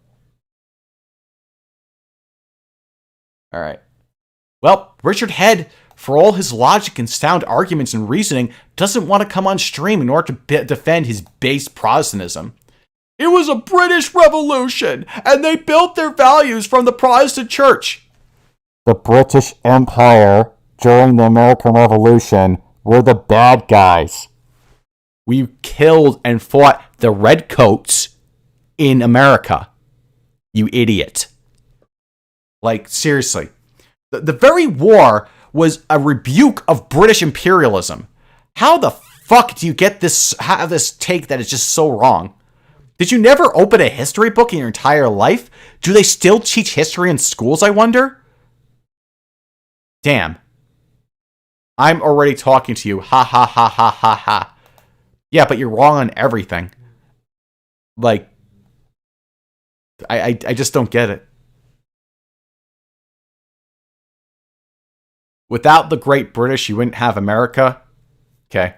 All right. Well, Richard Head, for all his logic and sound arguments and reasoning, doesn't want to come on stream in order to defend his base Protestantism. It was a British Revolution, and they built their values from the Protestant Church. The British Empire, during the American Revolution, were the bad guys. We killed and fought the redcoats in America. You idiot. Like, seriously. The very war was a rebuke of British imperialism. How the fuck do you get this take that is just so wrong? Did you never open a history book in your entire life? Do they still teach history in schools, I wonder? Damn. I'm already talking to you. Ha ha ha ha ha ha. Yeah, but you're wrong on everything. Like, I just don't get it. Without the Great British, you wouldn't have America. Okay.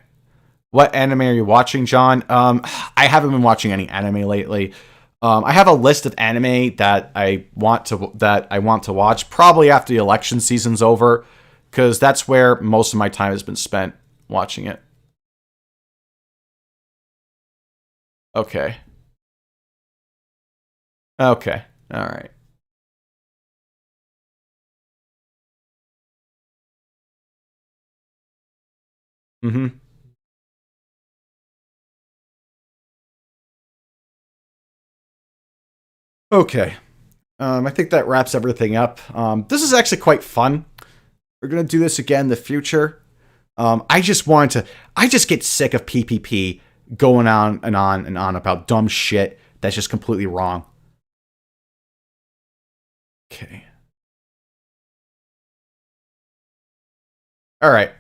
What anime are you watching, John? I haven't been watching any anime lately. I have a list of anime that I want to watch probably after the election season's over, because that's where most of my time has been spent watching it. Okay. Okay. All right. Mm-hmm. Okay. I think that wraps everything up. This is actually quite fun. We're gonna do this again in the future. I just get sick of PPP going on and on and on about dumb shit that's just completely wrong. Okay. All right.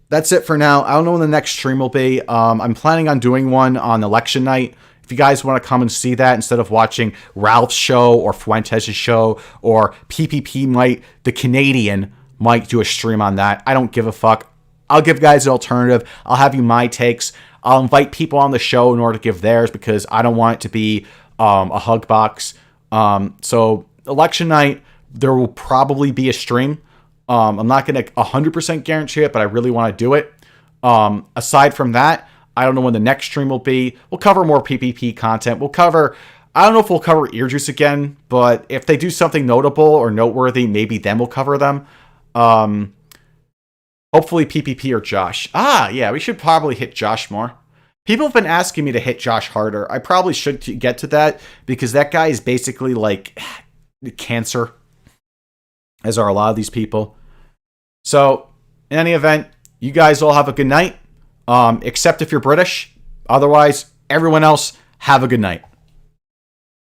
That's it for now. I don't know when the next stream will be. I'm planning on doing one on election night. If you guys want to come and see that instead of watching Ralph's show or Fuentes' show, or PPP the Canadian might do a stream on that. I don't give a fuck. I'll give guys an alternative. I'll have you my takes. I'll invite people on the show in order to give theirs, because I don't want it to be a hug box. So election night, there will probably be a stream. I'm not going to 100% guarantee it, but I really want to do it. Aside from that, I don't know when the next stream will be. We'll cover more PPP content. I don't know if we'll cover Earjuice again, but if they do something notable or noteworthy, maybe then we'll cover them. Hopefully PPP or Josh. Yeah, we should probably hit Josh more. People have been asking me to hit Josh harder. I probably should get to that, because that guy is basically like cancer, as are a lot of these people. So, in any event, you guys all have a good night. Except if you're British. Otherwise, everyone else, have a good night.